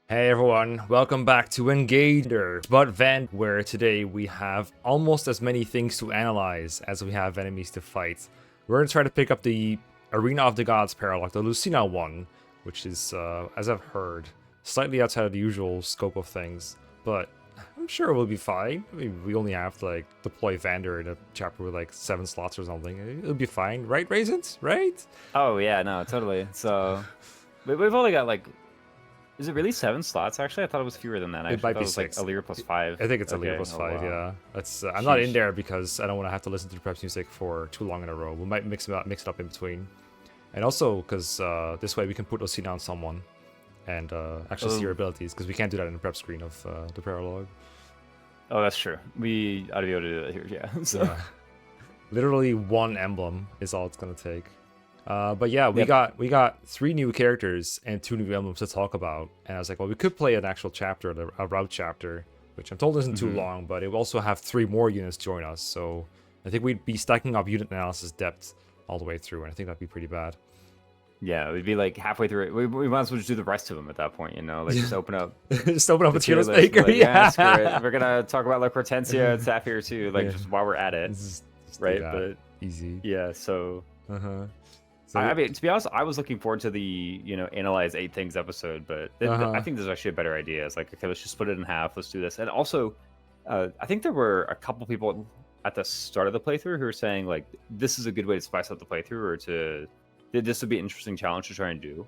Hey everyone, welcome back to Engager, but Vander, where today we have almost as many things to analyze as we have enemies to fight. We're going to try to pick up the Arena of the Gods Paralogue, the Lucina one, which is, as I've heard, slightly outside of the usual scope of things, but I'm sure we'll be fine. I mean, we only have to, deploy Vander in a chapter with, 7 slots or something. It'll be fine, right, Raisins? Right? Oh yeah, no, totally. So we've only got is it really 7 slots? Actually, I thought it was fewer than that. It Actually, I might thought be it was like 6. a leader plus 5. I think it's a leader Okay. plus Oh 5, wow. yeah. That's I'm not in Sheesh. there because I don't want to have to listen to the preps music for too long in a row. We might mix it up in between. And also because this way we can put Lucina on someone and actually see her abilities, because we can't do that in the prep screen of the Paralogue. Oh, that's true. We ought to be able to do that here. Yeah. So Yeah. Literally one emblem is all it's gonna take. But yeah, we Yep. got 3 new characters and 2 new emblems to talk about. And I was like, well, we could play an actual chapter, a route chapter, which I'm told isn't too long, but it will also have 3 more units join us. So I think we'd be stacking up unit analysis depth all the way through, and I think that'd be pretty bad. Yeah, we'd be like halfway through it. We might as well just do the rest of them at that point. Like just open up Just open up the a tier tier list. maker. Like, Yeah, screw it. We're gonna talk about like Hortensia and Saphir too. Like Yeah. just while we're at it, Just do right? that. But Easy. yeah, so. Uh-huh. So I mean, to be honest, I was looking forward to the analyze 8 things episode, but I think this is actually a better idea. It's like, okay, let's just split it in half. Let's do this. And also, I think there were a couple people at the start of the playthrough who were saying like, this is a good way to spice up the playthrough, or this would be an interesting challenge to try and do,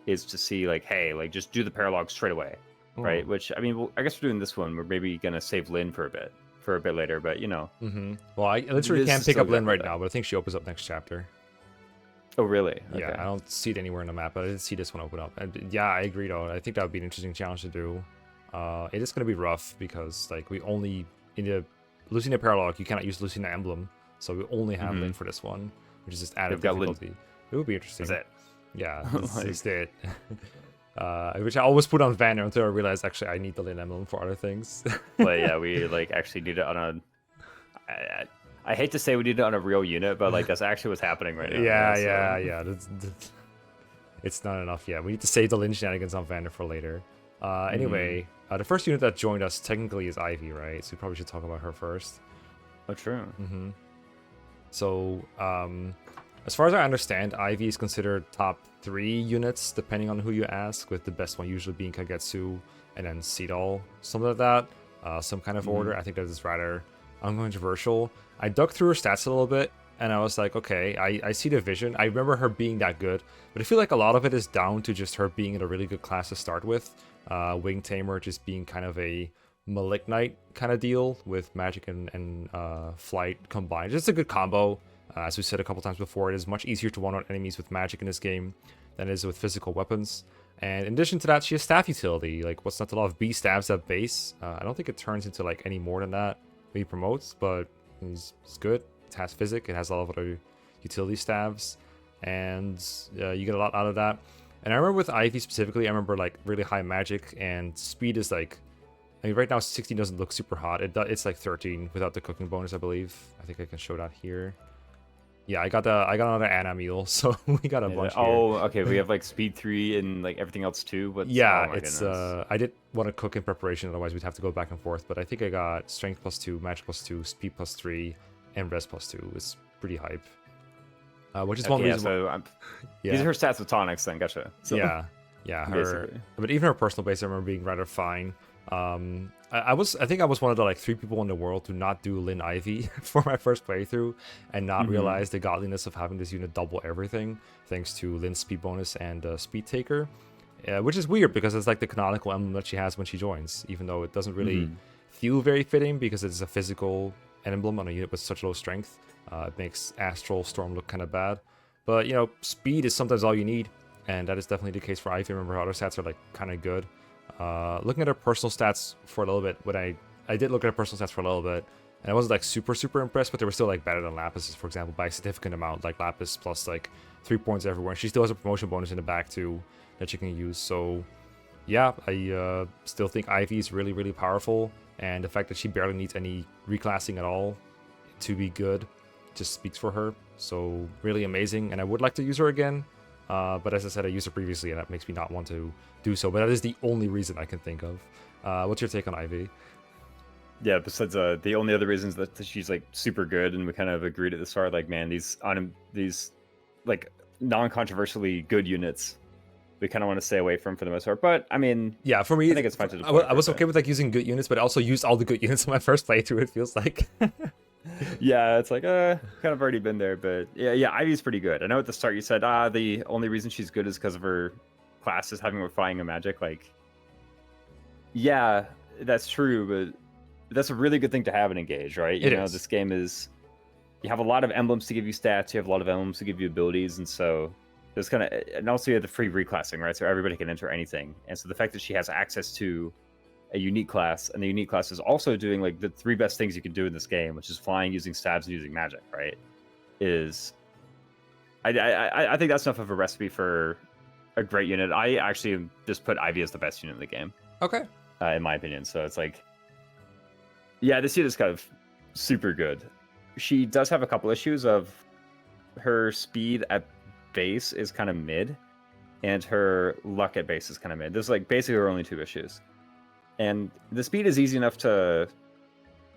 is to see like, hey, like just do the paralogue straight away, right? Which I mean, I guess we're doing this one. We're maybe gonna save Lyn for a bit later, but Well, I literally This can't is pick still up Lyn good, right but- now, but I think she opens up next chapter. Oh really? Yeah, Okay. I don't see it anywhere in the map, but I did see this one open up. And yeah, I agree though. I think that would be an interesting challenge to do. It is going to be rough because like we only in the Lucina Paralogue you cannot use Lucina Emblem, so we only have Lyn for this one, which is just added They've got Lyn. difficulty. It would be interesting. That's it. Yeah, this Like- is it. Which I always put on Vander until I realized actually I need the Lyn Emblem for other things. But yeah, we like actually need it on a. I hate to say we need it on a real unit, but like that's actually what's happening right now. Yeah. It's not enough yet. We need to save the Lyn Shenanigans on Vander for later. Anyway, the first unit that joined us technically is Ivy, right? So we probably should talk about her first. Oh, true. So, as far as I understand, Ivy is considered top 3 units, depending on who you ask, with the best one usually being Kagetsu, and then Seedal, something like that. Some kind of order. I think that is rather uncontroversial. I dug through her stats a little bit, and I was like, okay, I see the vision. I remember her being that good, but I feel like a lot of it is down to just her being in a really good class to start with. Wing Tamer just being kind of a Malignite kind of deal with magic and flight combined. Just a good combo. As we said a couple times before, it is much easier to one-on enemies with magic in this game than it is with physical weapons. And in addition to that, she has staff utility. Like, what's not to love? B stabs at base. I don't think it turns into like any more than that. Maybe promotes, but it's good. It has physic. It has a lot of other utility stabs, and you get a lot out of that. And I remember with Ivy specifically, I remember like really high magic, and speed is like, I mean, right now 16 doesn't look super hot. It's like 13 without the cooking bonus, I believe. I think I can show that here. Yeah, I got another Anna meal, so we got a bunch here. Oh, okay. We have like speed 3 and like everything else too. But Yeah, oh my it's goodness. I did want to cook in preparation, otherwise we'd have to go back and forth. But I think I got strength +2, magic +2, speed +3, and res +2. It's pretty hype. Which is one Okay, yeah, reason. so these are her stats with tonics then. Gotcha. So, Yeah, her. basically. But even her personal base, I remember being rather fine. I think I was one of the like 3 people in the world to not do Lyn Ivy for my first playthrough and not realize the godliness of having this unit double everything, thanks to Lyn's speed bonus and speed taker, which is weird because it's like the canonical emblem that she has when she joins, even though it doesn't really feel very fitting because it's a physical emblem on a unit with such low strength. It makes Astral Storm look kind of bad, but you know, speed is sometimes all you need, and that is definitely the case for Ivy. Remember, her other stats are like kind of good. Looking at her personal stats for a little bit, when I did look at her personal stats for a little bit, and I wasn't like super impressed, but they were still like better than Lapis, for example, by a significant amount. Like Lapis plus like 3 points everywhere, and she still has a promotion bonus in the back too that she can use. So yeah, I still think Ivy is really powerful, and the fact that she barely needs any reclassing at all to be good just speaks for her. So really amazing, and I would like to use her again. But as I said, I used her previously, and that makes me not want to do so. But that is the only reason I can think of. What's your take on Ivy? Yeah, besides the only other reasons that she's like super good, and we kind of agreed at the start, like, man, these like non-controversially good units, we kind of want to stay away from for the most part. But I mean, yeah, for me, I think it's fine to deploy. I was okay with like using good units, but I also used all the good units in my first playthrough. It feels like. Yeah, it's like kind of already been there, but yeah, Ivy's pretty good. I know at the start you said the only reason she's good is because of her classes having her flying and magic. Like, yeah, that's true, but that's a really good thing to have and engage, right? You know, this game is, you have a lot of emblems to give you stats, you have a lot of emblems to give you abilities, and so there's kind of, and also you have the free reclassing, right? So everybody can enter anything, and so the fact that she has access to a unique class, and the unique class is also doing like the 3 best things you can do in this game, which is flying, using stabs, and using magic, right? Is, I think that's enough of a recipe for a great unit. I actually just put Ivy as the best unit in the game. Okay. In my opinion, so it's like, yeah, this unit is kind of super good. She does have a couple issues of her speed at base is kind of mid, and her luck at base is kind of mid. There's like basically her only 2 issues. And the speed is easy enough to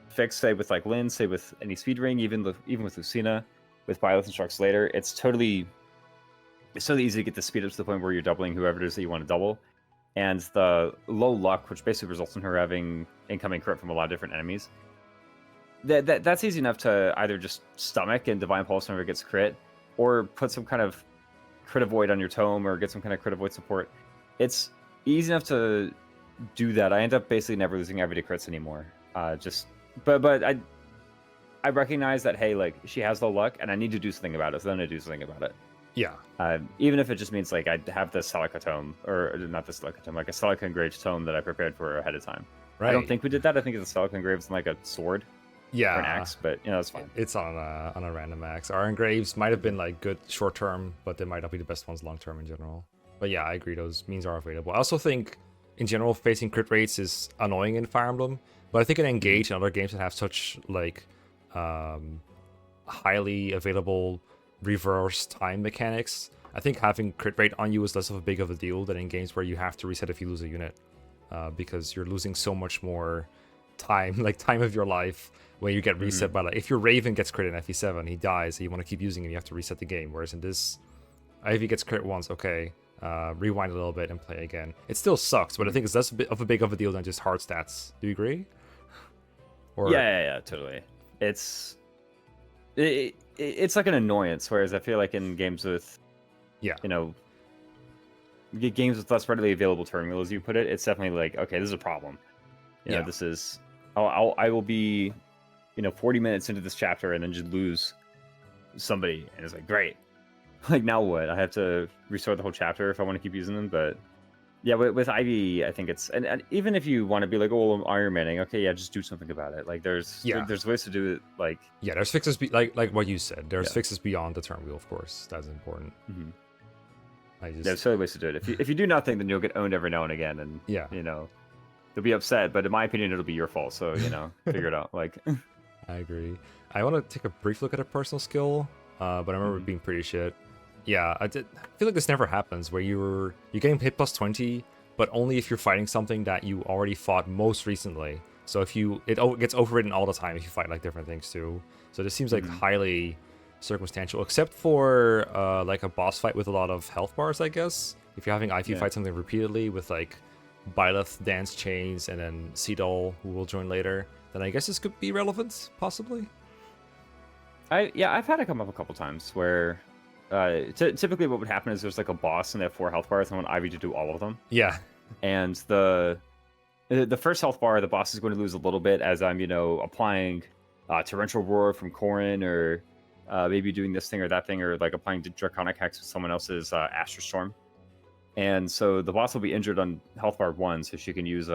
fix, say with like Lyn, say with any speed ring, even with Lucina, with Byleth and Strux later. It's totally easy to get the speed up to the point where you're doubling whoever it is that you want to double. And the low luck, which basically results in her having incoming crit from a lot of different enemies, that's easy enough to either just stomach and Divine Pulse whenever it gets crit, or put some kind of crit avoid on your tome, or get some kind of crit avoid support. It's easy enough to do that. I end up basically never losing everyday crits anymore. But I recognize that, hey, like, she has low luck, and I need to do something about it, so then I do something about it. Yeah. Even if it just means like I have the Celica tome, or not the Celica tome, like a Celica engraved tome that I prepared for ahead of time. Right. I don't think we did that. I think it's a Celica engraved like a sword. Yeah. Or an axe, but you know, it's fine. It's on a random axe. Our engraves might have been like good short term, but they might not be the best ones long term in general. But yeah, I agree. Those means are available. I also think in general facing crit rates is annoying in Fire Emblem, but I think in Engage and other games that have such like highly available reverse time mechanics, I think having crit rate on you is less of a big of a deal than in games where you have to reset if you lose a unit, because you're losing so much more time, like time of your life, when you get reset by, like, if your Raven gets crit in FE7, he dies, and you want to keep using him, you have to reset the game. Whereas in this, if he gets crit once, okay, rewind a little bit and play again. It still sucks, but I think it's less of a big of a deal than just hard stats. Do you agree? Or... Yeah, totally. It's like an annoyance, whereas I feel like in games with, you know, games with less readily available turn wheels, you put it, it's definitely like, okay, this is a problem. You know, this is, I will be, 40 minutes into this chapter and then just lose somebody, and it's like, great. Like, now what? I have to restart the whole chapter if I want to keep using them. But yeah, with Ivy, I think it's, and even if you want to be like, oh, I'm Iron Manning, okay, yeah, just do something about it. Like, there's ways to do it. Like, yeah, there's fixes like what you said. There's fixes beyond the turn wheel, of course. That's important. Mm-hmm. There's silly ways to do it. If you do nothing, then you'll get owned every now and again, and you'll be upset. But in my opinion, it'll be your fault. So figure it out. Like, I agree. I want to take a brief look at a personal skill, but I remember it being pretty shit. Yeah, I feel like this never happens, where you're getting hit plus 20, but only if you're fighting something that you already fought most recently. So if it gets overridden all the time if you fight like different things too. So this seems like highly circumstantial, except for like a boss fight with a lot of health bars, I guess. If you're having IF fight something repeatedly with like Byleth, Dance Chains, and then Seedol, who will join later, then I guess this could be relevant, possibly. I've had it come up a couple times where typically what would happen is there's like a boss and they have 4 health bars, and I want Ivy to do all of them. Yeah. And the first health bar, the boss is going to lose a little bit as I'm, applying Torrential Roar from Corrin, or maybe doing this thing or that thing, or like applying Draconic Hex with someone else's Astral Storm. And so the boss will be injured on health bar 1, so she can use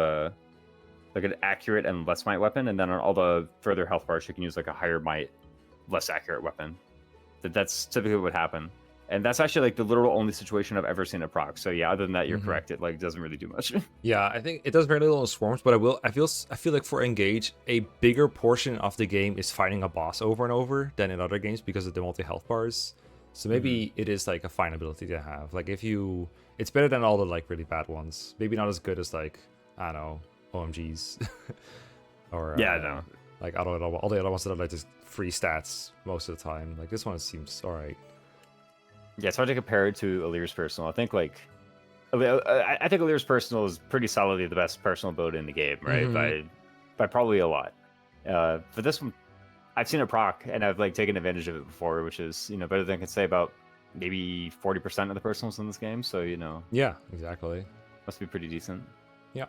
like an accurate and less might weapon, and then on all the further health bars she can use like a higher might, less accurate weapon. That's typically what would happen. And that's actually like the literal only situation I've ever seen it proc. So yeah, other than that, you're correct. It like doesn't really do much. Yeah, I think it does very little in Swarms, but I feel like for Engage, a bigger portion of the game is fighting a boss over and over than in other games because of the multi health bars. So maybe it is like a fine ability to have. Like if you, it's better than all the like really bad ones. Maybe not as good as like, I don't know, OMGs or Yeah, no. like all the other ones that are like just free stats most of the time. Like this one seems all right. Yeah, it's hard to compare it to Allur's Personal. I think like I think Allur's Personal is pretty solidly the best personal ability in the game, right? By probably a lot. For this one, I've seen it proc, and I've like taken advantage of it before, which is better than I can say about maybe 40% of the personals in this game. So Yeah, exactly. must be pretty decent. Yeah.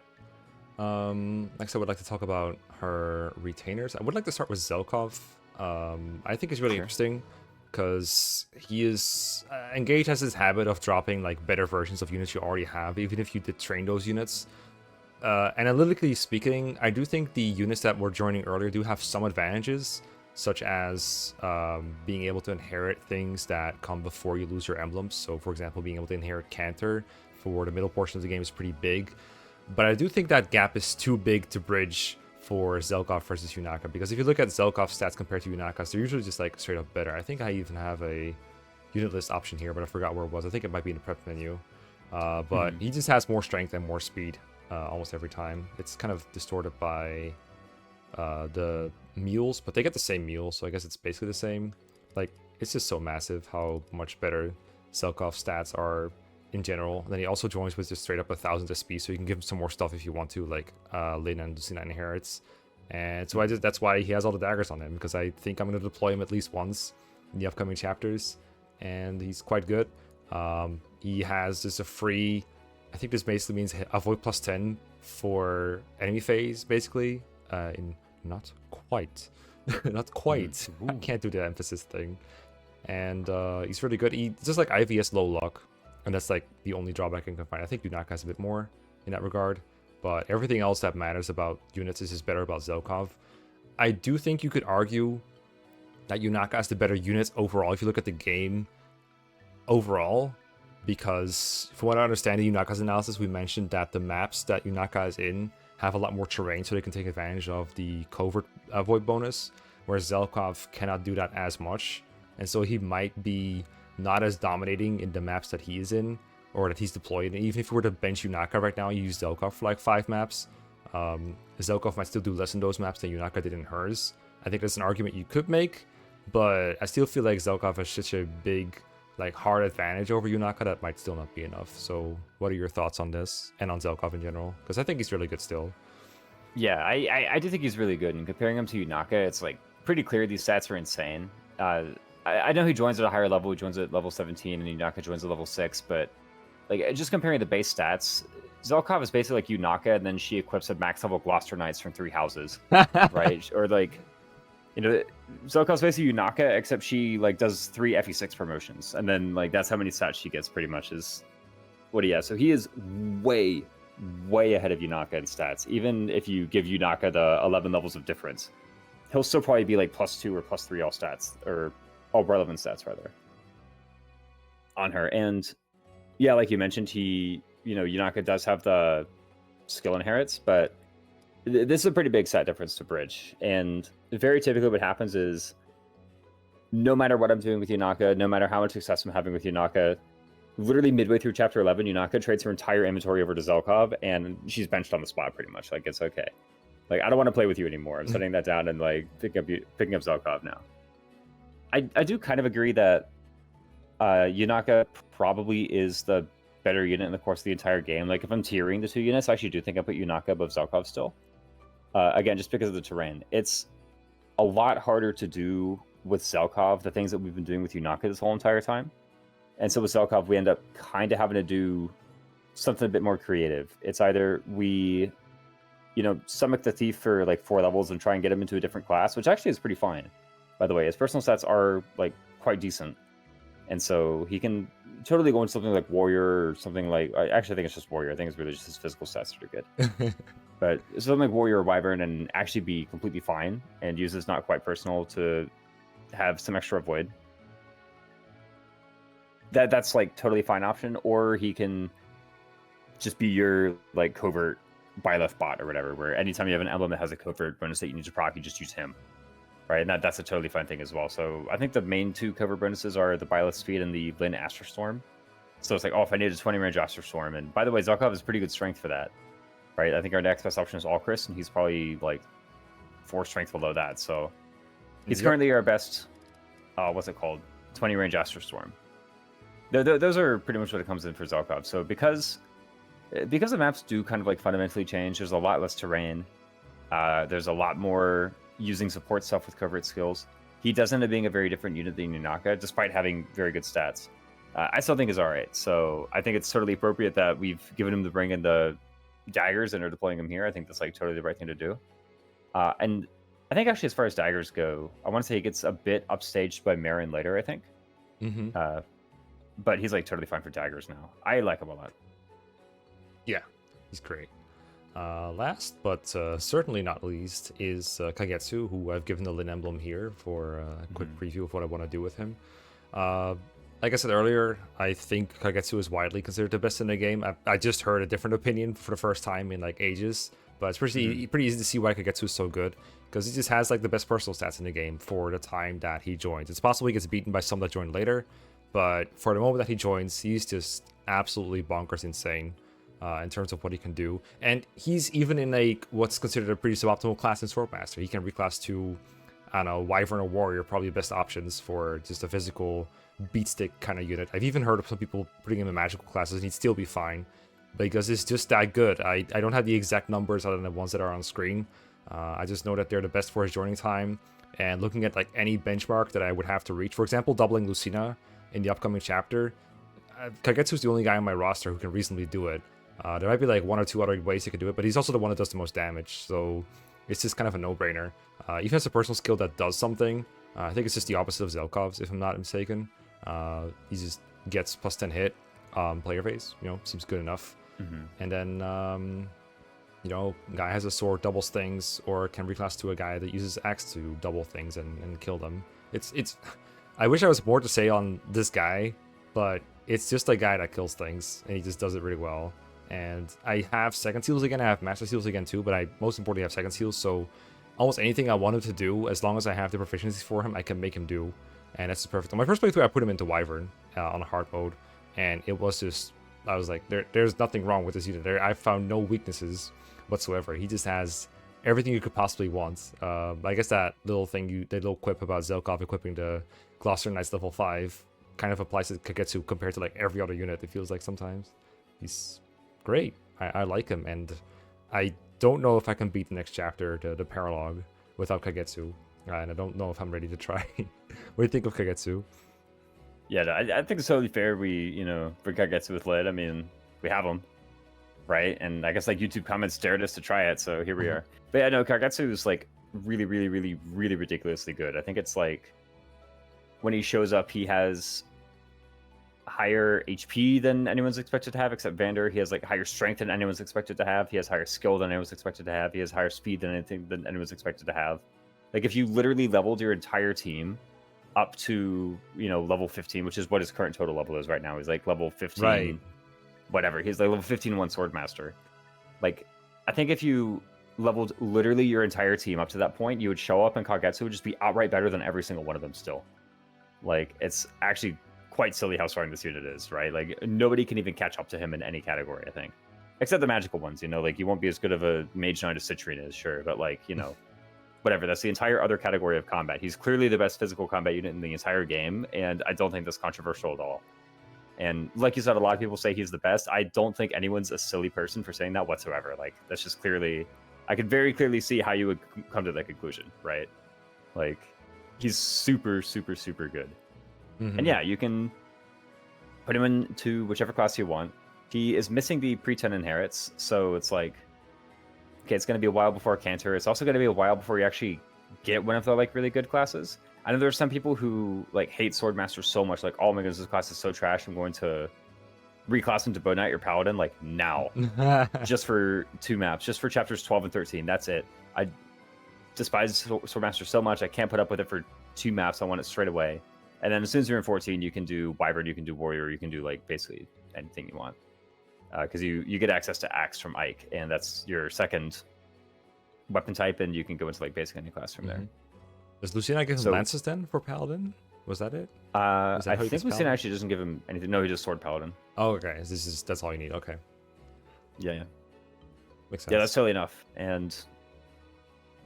Next, I would like to talk about her retainers. I would like to start with Zelkov. I think it's really interesting because he is Engage has this habit of dropping like better versions of units you already have, even if you did train those units. Analytically speaking, I do think the units that were joining earlier do have some advantages, such as being able to inherit things that come before you lose your emblems. So, for example, being able to inherit Cantor for the middle portion of the game is pretty big. But I do think that gap is too big to bridge for Zelkov versus Yunaka, because if you look at Zelkov's stats compared to Yunaka's, they're usually just like straight up better. I think I even have a unit list option here, but I forgot where it was. I think it might be in the prep menu. But he just has more strength and more speed almost every time. It's kind of distorted by the mules, but they get the same mule, so I guess it's basically the same. Like, it's just so massive how much better Zelkov's stats are in general. And then he also joins with just straight up 1,000 SP, so you can give him some more stuff if you want to, like Lyn and Lucina inherits. And so that's why he has all the daggers on him, because I think I'm going to deploy him at least once in the upcoming chapters, and he's quite good. He has just a free, I think this basically means avoid +10 for enemy phase, basically. Not quite. Not quite. I can't do the emphasis thing. And he's really good. He's just like IVS low luck, and that's like the only drawback I can find. I think Yunaka has a bit more in that regard, but everything else that matters about units is just better about Zelkov. I do think you could argue that Yunaka has the better units overall if you look at the game overall, because from what I understand in Yunaka's analysis, we mentioned that the maps that Yunaka is in have a lot more terrain, so they can take advantage of the covert avoid bonus, whereas Zelkov cannot do that as much, and so he might be not as dominating in the maps that he is in, or that he's deployed. And even if you were to bench Yunaka right now, you use Zelkov for like 5 maps, Zelkov might still do less in those maps than Yunaka did in hers. I think that's an argument you could make, but I still feel like Zelkov has such a big, like, hard advantage over Yunaka that might still not be enough. So what are your thoughts on this and on Zelkov in general? Because I think he's really good still. Yeah, I do think he's really good. And comparing him to Yunaka, it's like pretty clear these stats are insane. I know he joins at a higher level. He joins at level 17, and Yunaka joins at level 6. But like, just comparing the base stats, Zelkov is basically like Yunaka, and then she equips a max level Gloucester Knights from 3 houses, right? Or like, Zelkov's basically Yunaka, except she like does 3 FE6 promotions, and then like that's how many stats she gets pretty much is what he has. So he is way ahead of Yunaka in stats. Even if you give Yunaka the 11 levels of difference, he'll still probably be like +2 or +3 all stats, or all relevant stats rather, on her. And yeah, like you mentioned, Yunaka does have the skill inherits, but this is a pretty big stat difference to bridge. And very typically what happens is, no matter what I'm doing with Yunaka, no matter how much success I'm having with Yunaka, literally midway through chapter 11, Yunaka trades her entire inventory over to Zelkov, and she's benched on the spot pretty much. Like, it's okay. Like, I don't want to play with you anymore. I'm setting that down and like picking up Zelkov now. I do kind of agree that Yunaka probably is the better unit in the course of the entire game. Like, if I'm tiering the 2 units, I actually do think I put Yunaka above Zelkov still. Again, just because of the terrain. It's a lot harder to do with Zelkov the things that we've been doing with Yunaka this whole entire time. And so with Zelkov, we end up kind of having to do something a bit more creative. It's either we, stomach the thief for like 4 levels and try and get him into a different class, which actually is pretty fine, by the way. His personal stats are like quite decent. And so he can totally go into something like Warrior, or something like, I actually think it's just Warrior. I think it's really just his physical stats that are good. But something like Warrior or Wyvern and actually be completely fine and use this not quite personal to have some extra avoid. That's like totally fine option. Or he can just be your like covert buy left bot or whatever, where anytime you have an emblem that has a covert bonus that you need to proc, you just use him. right? And that's a totally fine thing as well. So I think the main 2 cover bonuses are the Byleth Speed and the Lyn Astral Storm. So it's like, oh, if I need a 20 range Astral Storm, and by the way, Zelkov has pretty good strength for that, right? I think our next best option is Alchris, and he's probably like 4 strength below that. So he's currently our best, what's it called? 20 range Astral Storm. Those are pretty much what it comes in for Zelkov. So because the maps do kind of like fundamentally change, there's a lot less terrain. There's a lot more using support stuff with covert skills. He does end up being a very different unit than Yunaka, despite having very good stats. I still think is all right. So I think it's totally appropriate that we've given him to bring in the daggers and are deploying him here. I think that's like totally the right thing to do. And I think actually as far as daggers go, I want to say he gets a bit upstaged by Marin later, I think. But he's like totally fine for daggers now. I like him a lot. Yeah, he's great. Last, but certainly not least, is Kagetsu, who I've given the Lyn emblem here for a quick preview of what I want to do with him. Like I said earlier, I think Kagetsu is widely considered the best in the game. I just heard a different opinion for the first time in like ages, but it's pretty easy to see why Kagetsu is so good, because he just has like the best personal stats in the game for the time that he joins. It's possible he gets beaten by some that join later, but for the moment that he joins, he's just absolutely bonkers insane in terms of what he can do. And he's even in like what's considered a pretty suboptimal class in Swordmaster. He can reclass to, I don't know, Wyvern or Warrior, probably the best options for just a physical beatstick kind of unit. I've even heard of some people putting him in magical classes and he'd still be fine, because it's just that good. I don't have the exact numbers other than the ones that are on screen. I just know that they're the best for his joining time, and looking at like any benchmark that I would have to reach, for example, doubling Lucina in the upcoming chapter, Kagetsu's the only guy on my roster who can reasonably do it. There might be like 1 or 2 other ways he could do it, but he's also the one that does the most damage, so it's just kind of a no-brainer. Even as a personal skill that does something, I think it's just the opposite of Zelkov's, if I'm not mistaken. He just gets plus 10 hit player phase, seems good enough. And then, guy has a sword, doubles things, or can reclass to a guy that uses axe to double things and kill them. It's I wish I was more to say on this guy, but it's just a guy that kills things, and he just does it really well. And I have second seals again, I have master seals again too, but I most importantly have second seals, so almost anything I want him to do, as long as I have the proficiencies for him, I can make him do. And that's perfect. On my first playthrough, I put him into Wyvern on a hard mode, and it was just, I was like, there's nothing wrong with this unit. I found no weaknesses whatsoever. He just has everything you could possibly want. I guess that little thing, that little quip about Zelkov equipping the Gloucester Knights level 5 kind of applies to Kagetsu compared to like every other unit, it feels like sometimes. He's great. I like him, and I don't know if I can beat the next chapter, the Paralogue, without Kagetsu. And I don't know if I'm ready to try. What do you think of Kagetsu? Yeah, I think it's totally fair we, bring Kagetsu with Lyn. I mean, we have him, right? And I guess like YouTube comments dared us to try it, so here we are. But yeah, no, Kagetsu is like really, really, really, really ridiculously good. I think it's like when he shows up, he has higher HP than anyone's expected to have, except Vander. He has like higher strength than anyone's expected to have. He has higher skill than anyone's expected to have. He has higher speed than anyone's expected to have. Like if you literally leveled your entire team up to, level 15, which is what his current total level is right now. He's like level 15, right. Whatever. He's like level 15 1 Swordmaster. Like, I think if you leveled literally your entire team up to that point, you would show up and Kagetsu would just be outright better than every single one of them still. Like, it's actually quite silly how strong this unit is, right? Like, nobody can even catch up to him in any category, I think. Except the magical ones, like, you won't be as good of a Mage Knight as Citrine is, sure, but like, whatever, that's the entire other category of combat. He's clearly the best physical combat unit in the entire game, and I don't think that's controversial at all. And like you said, a lot of people say he's the best. I don't think anyone's a silly person for saying that whatsoever. Like, that's just clearly, I could very clearly see how you would come to that conclusion, right? Like, he's super, super, super good. And yeah, you can put him into whichever class you want. He is missing the pre-10 inherits, so it's like, okay, it's going to be a while before Cantor. It's also going to be a while before you actually get one of the like really good classes. I know there's some people who like hate Swordmaster so much, like, oh my goodness, this class is so trash, I'm going to reclass him to Bow Knight or Paladin, like, now. Just for 2 maps, just for chapters 12 and 13, that's it. I despise Swordmaster so much, I can't put up with it for 2 maps, I want it straight away. And then as soon as you're in 14, you can do Wyvern, you can do Warrior, you can do like basically anything you want. Because you get access to Axe from Ike, and that's your second weapon type, and you can go into like basic any class from there. Does Lucina give him So- lances then for Paladin? Was that it? I Is that how he think gets Lucina Paladin? actually doesn't give him anything. No, he just Sword Paladin. Oh, okay. That's all you need. Okay, Yeah. makes sense. Yeah, that's totally enough. And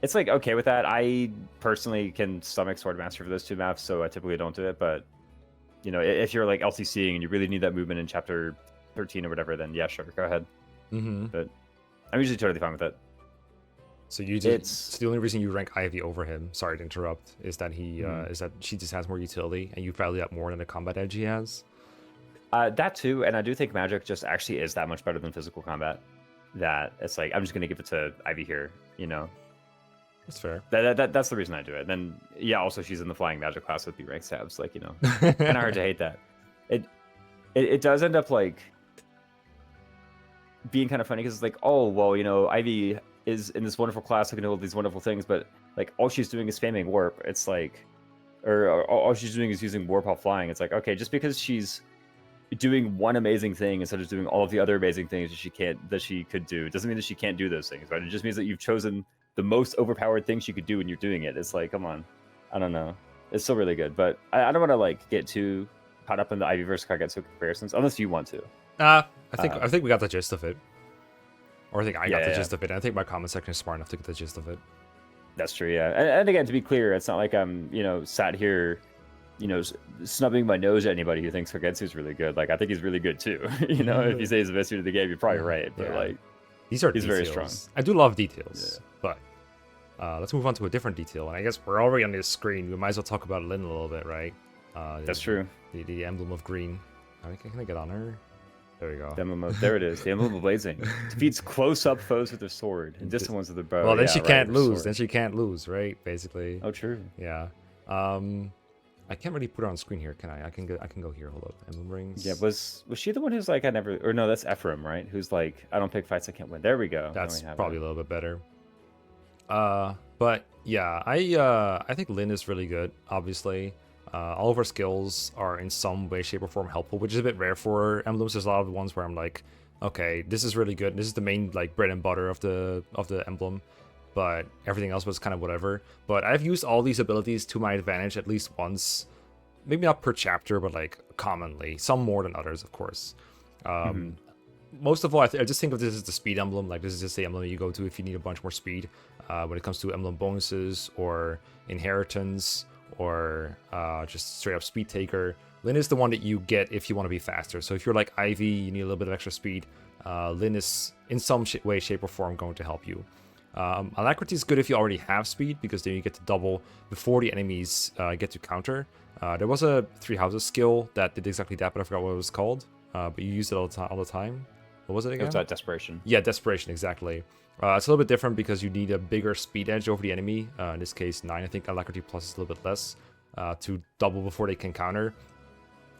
it's like okay with that. I personally can stomach Sword Master for those 2 maps, so I typically don't do it. But you know, if you're like LCCing and you really need that movement in chapter 13 or whatever, then yeah, sure, go ahead. Mm-hmm. But I'm usually totally fine with it. So you just so the only reason you rank Ivy over him, sorry to interrupt, is that is that she just has more utility and you value that more than the combat edge he has. That too, and I do think magic just actually is that much better than physical combat. That it's like I'm just gonna give it to Ivy here, you know. That's fair. That's the reason I do it. Then yeah, also she's in the flying magic class with B rank stabs, like you know, kind of hard to hate that. It does end up like being kind of funny because it's like, oh well, you know, Ivy is in this wonderful class who can do all these wonderful things, but like all she's doing is spamming warp. It's like, or all she's doing is using warp while flying. It's like, okay, just because she's doing one amazing thing instead of doing all of the other amazing things that she could do, doesn't mean that she can't do those things, right? It just means that you've chosen the most overpowered thing she could do and you're doing it. It's like, come on, I don't know. It's still really good, but I don't want to like get too caught up in the Ivy versus Kagetsu comparisons, unless you want to. I think we got the gist of it. Or I think I got the yeah. gist of it. I think my comment section is smart enough to get the gist of it. That's true, yeah. And again, to be clear, it's not like I'm, you know, sat here, you know, snubbing my nose at anybody who thinks Kagetsu is really good. Like, I think he's really good too. You know, if you say he's the best suit of the game, you're probably right. But like, he's details. Very strong. I do love details, but let's move on to a different detail. And I guess we're already on this screen. We might as well talk about Lyn a little bit, right? That's true. The emblem of green. Can I get on her? There we go. There it is. The emblem of blazing defeats close-up foes with their sword and distant ones with their bow. Well, then she can't lose. Then she can't lose, right? Basically. Oh, true. Yeah. I can't really put her on screen here, can I? I can go here. Hold up. Emblem rings. Yeah. Was she the one who's like I never? Or no, that's Ephraim, right? Who's like I don't pick fights I can't win. There we go. That's probably a little bit better. But yeah, I think Lyn is really good. Obviously. All of her skills are in some way, shape, or form helpful, which is a bit rare for emblems. There's a lot of the ones where I'm like, okay, this is really good. This is the main like bread and butter of the emblem, but everything else was kind of whatever. But I've used all these abilities to my advantage at least once, maybe not per chapter, but like commonly. Some more than others, of course. Most of all, I just think of this as the speed emblem. Like this is just the emblem you go to if you need a bunch more speed. When it comes to emblem bonuses or inheritance. Or just straight up speed taker. Lyn is the one that you get if you want to be faster. So if you're like Ivy, you need a little bit of extra speed. Lyn is in some way, shape, or form going to help you. Alacrity is good if you already have speed because then you get to double before the enemies get to counter. There was a Three Houses skill that did exactly that, but I forgot what it was called. But you used it all the time. What was it again? It was Desperation. Yeah, Desperation, exactly. It's a little bit different because you need a bigger speed edge over the enemy. In this case, 9. I think Alacrity Plus is a little bit less to double before they can counter.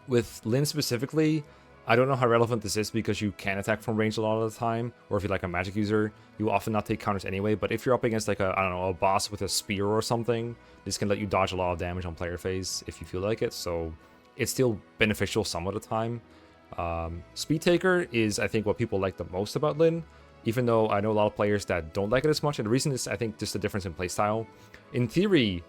With Lyn specifically, I don't know how relevant this is because you can attack from range a lot of the time. Or if you're like a magic user, you often not take counters anyway. But if you're up against like a boss with a spear or something, this can let you dodge a lot of damage on player phase if you feel like it. So it's still beneficial some of the time. Speed Taker is, I think, what people like the most about Lyn. Even though I know a lot of players that don't like it as much. And the reason is, I think, just the difference in playstyle. In theory,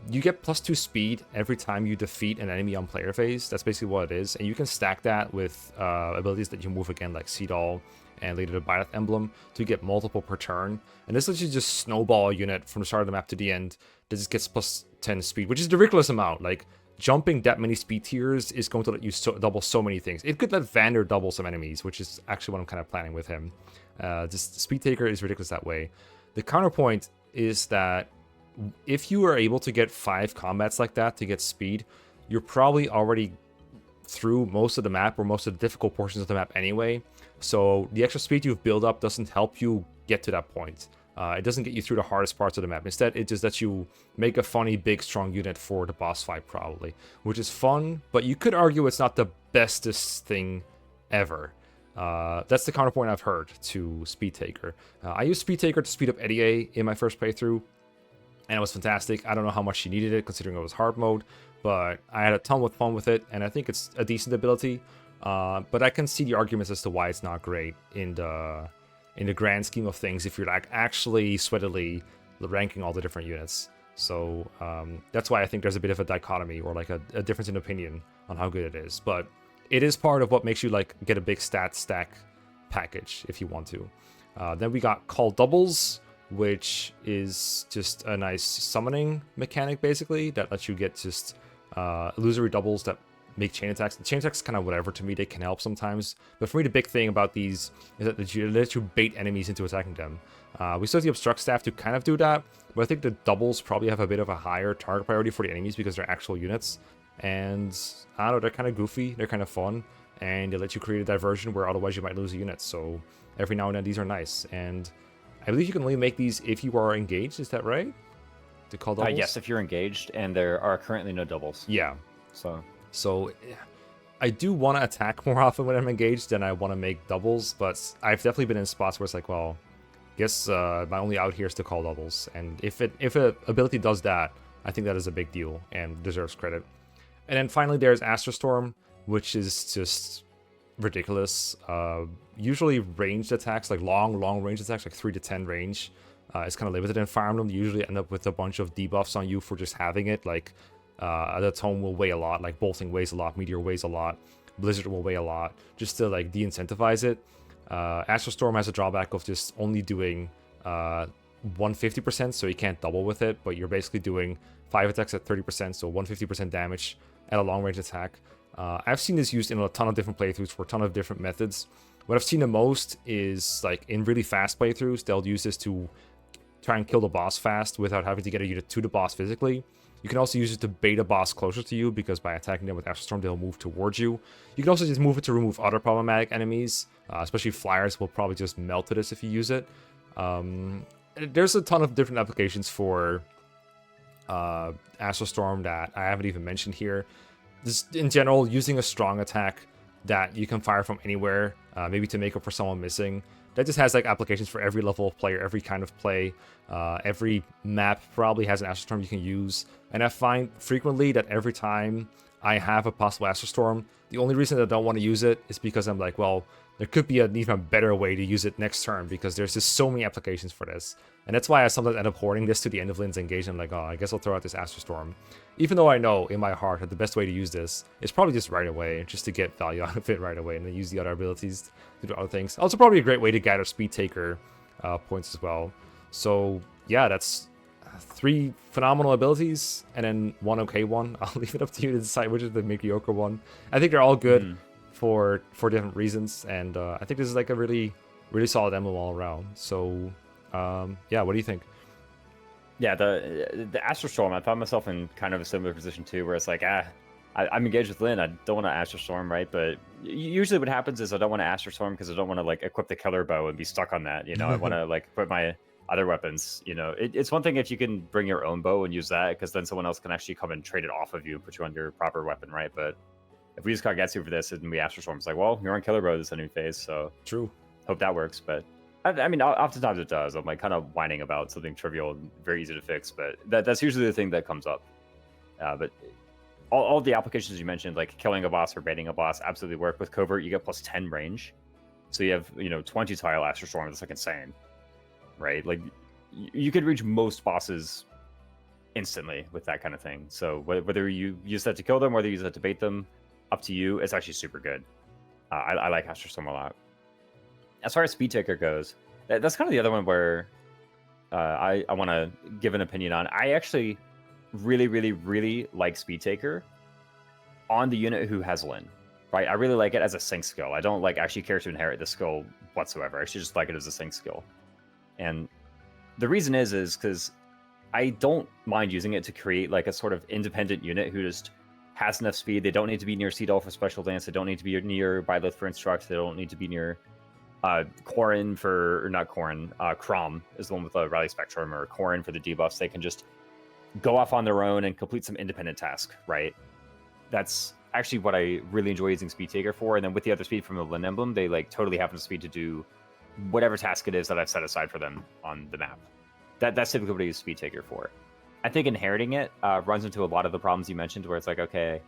you get +2 speed every time you defeat an enemy on player phase. That's basically what it is. And you can stack that with abilities that you move again, like Seedall and later the Byleth Emblem, to get multiple per turn. And this lets you just snowball a unit from the start of the map to the end. That just gets +10 speed, which is a ridiculous amount. Like, jumping that many speed tiers is going to let you double so many things. It could let Vander double some enemies, which is actually what I'm kind of planning with him. Just Speed Taker is ridiculous that way. The counterpoint is that if you are able to get 5 combats like that to get speed, you're probably already through most of the map or most of the difficult portions of the map anyway. So the extra speed you've built up doesn't help you get to that point. It doesn't get you through the hardest parts of the map. Instead, it just lets you make a funny, big, strong unit for the boss fight, probably. Which is fun, but you could argue it's not the bestest thing ever. That's the counterpoint I've heard to Speed Taker. I used Speed Taker to speed up Eddie in my first playthrough, and it was fantastic. I don't know how much she needed it, considering it was hard mode, but I had a ton of fun with it, and I think it's a decent ability. But I can see the arguments as to why it's not great in the grand scheme of things if you're like actually sweatily ranking all the different units. So that's why I think there's a bit of a dichotomy or like a difference in opinion on how good it is. But it is part of what makes you like get a big stat stack package if you want to. Then we got Call Doubles, which is just a nice summoning mechanic basically that lets you get just illusory doubles that make chain attacks. The chain attacks kind of whatever to me, they can help sometimes. But for me, the big thing about these is that they let you bait enemies into attacking them. We still have the Obstruct Staff to kind of do that, but I think the doubles probably have a bit of a higher target priority for the enemies because they're actual units. And I don't know, they're kind of goofy, they're kind of fun, and they let you create a diversion where otherwise you might lose a unit. So every now and then these are nice. And I believe you can only make these if you are engaged, is that right? To call doubles? Yes, if you're engaged, and there are currently no doubles. Yeah. So I do want to attack more often when I'm engaged than I want to make doubles, but I've definitely been in spots where it's like, well, I guess my only out here is to call doubles. And if a ability does that, I think that is a big deal and deserves credit. And then finally there's Astrostorm, which is just ridiculous. Usually ranged attacks, like long range attacks, like 3 to 10 range. It's kind of limited in Fire Emblem. You usually end up with a bunch of debuffs on you for just having it, like the Tome will weigh a lot, like Bolting weighs a lot, Meteor weighs a lot, Blizzard will weigh a lot, just to like de-incentivize it. Astrostorm has a drawback of just only doing 150%, so you can't double with it, but you're basically doing 5 attacks at 30%, so 150% damage at a long range attack. I've seen this used in a ton of different playthroughs for a ton of different methods. What I've seen the most is like in really fast playthroughs, they'll use this to try and kill the boss fast without having to get a unit to the boss physically. You can also use it to bait a boss closer to you, because by attacking them with Astrostorm, they'll move towards you. You can also just move it to remove other problematic enemies, especially flyers will probably just melt to this if you use it. There's a ton of different applications for Astrostorm that I haven't even mentioned here. Just in general, using a strong attack that you can fire from anywhere, maybe to make up for someone missing. That just has like applications for every level of player, every kind of play. Every map probably has an Astrostorm you can use. And I find frequently that every time I have a possible Astrostorm, the only reason I don't want to use it is because I'm like, well, there could be an even better way to use it next turn, because there's just so many applications for this. And that's why I sometimes end up hoarding this to the end of Lyn's engagement. I'm like, oh, I guess I'll throw out this Astrostorm. Even though I know in my heart that the best way to use this is probably just right away, just to get value out of it right away, and then use the other abilities to do other things. Also probably a great way to gather Speed Taker points as well. So yeah, that's 3 phenomenal abilities, and then 1 okay one. I'll leave it up to you to decide which is the mediocre one. I think they're all good for different reasons, and I think this is like a really solid emblem all around. So yeah, what do you think? Yeah, the Astrostorm, I found myself in kind of a similar position too, where it's like, I'm engaged with Lyn, I don't want to Astrostorm, right? But usually what happens is I don't want to Astrostorm because I don't want to like equip the killer bow and be stuck on that, you know. I want to like equip my other weapons, you know. It's one thing if you can bring your own bow and use that, because then someone else can actually come and trade it off of you and put you on your proper weapon, right? But if we use Kagetsu for this and we Astrostorm, it's like, well, you're on killer bow this enemy phase, so True. Hope that works. But I mean, oftentimes it does. I'm like kind of whining about something trivial and very easy to fix, but that's usually the thing that comes up. But all the applications you mentioned, like killing a boss or baiting a boss, absolutely work. With Covert, you get plus 10 range, so you have 20 tile Astrostorm. That's like insane, right? Like you could reach most bosses instantly with that kind of thing. So whether you use that to kill them, whether you use that to bait them, up to you. It's actually super good. I like Astrostorm a lot. As far as Speed Taker goes, that's kind of the other one where I want to give an opinion on. I actually really like Speed Taker on the unit who has Lyn. Right? I really like it as a sync skill. I don't like actually care to inherit the skill whatsoever. I actually just like it as a sync skill. And the reason is because I don't mind using it to create like a sort of independent unit who just has enough speed. They don't need to be near Seedol for special dance. They don't need to be near Byleth for instruct. They don't need to be near Corrin for, or not Corrin, Crom is the one with the Rally Spectrum, or Corrin for the debuffs. They can just go off on their own and complete some independent task, right? That's actually what I really enjoy using Speed Taker for. And then with the other speed from the Lyn emblem, they like totally have enough speed to do whatever task it is that I've set aside for them on the map. That's typically what I use Speed Taker for. I think inheriting it runs into a lot of the problems you mentioned, where it's like, okay,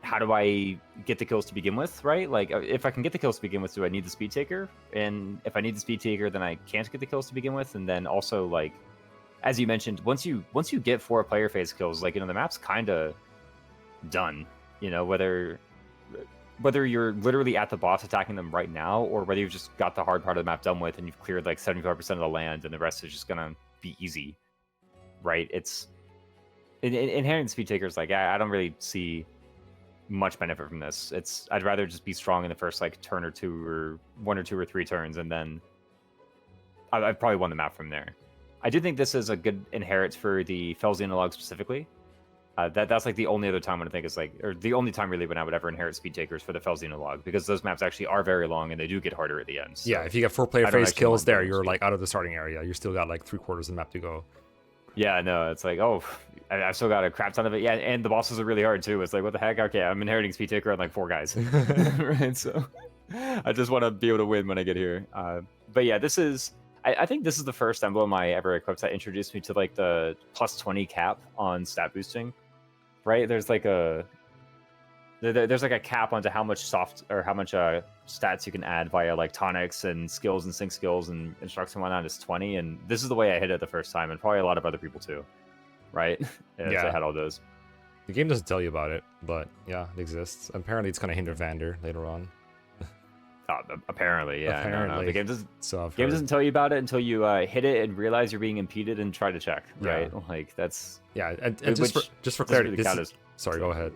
how do I get the kills to begin with, right? Like, if I can get the kills to begin with, do I need the Speed Taker? And if I need the Speed Taker, then I can't get the kills to begin with. And then also, like, as you mentioned, once you get 4 player phase kills, like, the map's kind of done. Whether you're literally at the boss attacking them right now, or whether you've just got the hard part of the map done with and you've cleared like 75% of the land and the rest is just gonna be easy, right? It's inherent speed takers. Like, I don't really see much benefit from this. I'd rather just be strong in the first like turn or two, or 1 or 2 or 3 turns, and then I've probably won the map from there. I do think this is a good inherit for the Fells Analog specifically. That's like the only other time when I think is like, or the only time really when I would ever inherit speed takers for the Fells Analog, because those maps actually are very long and they do get harder at the end. So yeah, if you get 4 player phase kills there, you're like out of the starting area. You still got like 3/4 of the map to go. Yeah, no, it's like, oh, I've still got a crap ton of it. Yeah, and the bosses are really hard too. It's like, what the heck? Okay, I'm inheriting speed taker on like 4 guys, right? So I just want to be able to win when I get here. But yeah, this is. I think this is the first emblem I ever equipped that introduced me to like the +20 cap on stat boosting. Right? There's like a cap onto how much stats you can add via like tonics and skills and sync skills and instructs and whatnot is 20, and this is the way I hit it the first time, and probably a lot of other people too, right? Yeah, I had all those. The game doesn't tell you about it, but yeah, it exists. Apparently, it's gonna hinder Vander later on. Apparently, yeah. Apparently. No. The game doesn't tell you about it until you hit it and realize you're being impeded and try to check, right? Yeah. Like that's and just for clarity. Really sorry, go ahead.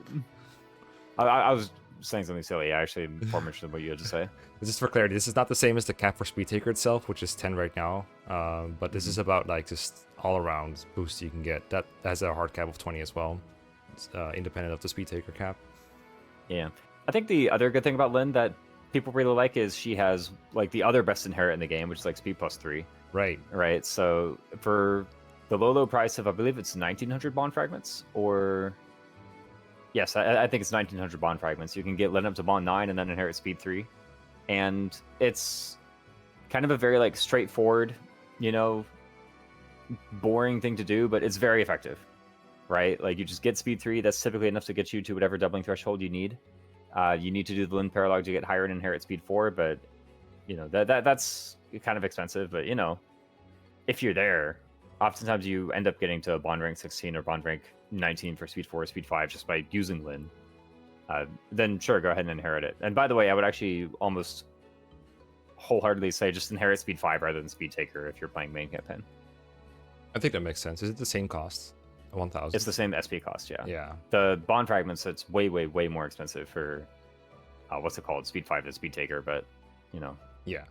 I was saying something silly. I actually more mentioned what you had to say. Just for clarity, this is not the same as the cap for Speed Taker itself, which is 10 right now. But this is about like just all around boost you can get. That has a hard cap of 20 as well. It's, independent of the Speed Taker cap. Yeah, I think the other good thing about Lyn that people really like is she has like the other best inherit in the game, which is like speed +3. Right. So for the low price of, I believe it's 1900 bond fragments, or yes, I think it's 1900 bond fragments. You can get Lyn up to bond 9 and then inherit speed 3, and it's kind of a very like straightforward, boring thing to do, but it's very effective, right? Like you just get speed 3. That's typically enough to get you to whatever doubling threshold you need. You need to do the Lyn Paralogue to get higher and inherit speed 4, but that's kind of expensive. But if you're there, oftentimes you end up getting to bond rank 16 or bond rank 19 for speed 4 or speed 5 just by using Lyn. Then sure, go ahead and inherit it. And by the way, I would actually almost wholeheartedly say just inherit speed 5 rather than speed taker if you're playing main campaign. I think that makes sense. Is it the same cost? 1,000. It's the same SP cost, yeah. Yeah. The bond fragments, it's way more expensive for what's it called, speed 5 to speed taker, but yeah.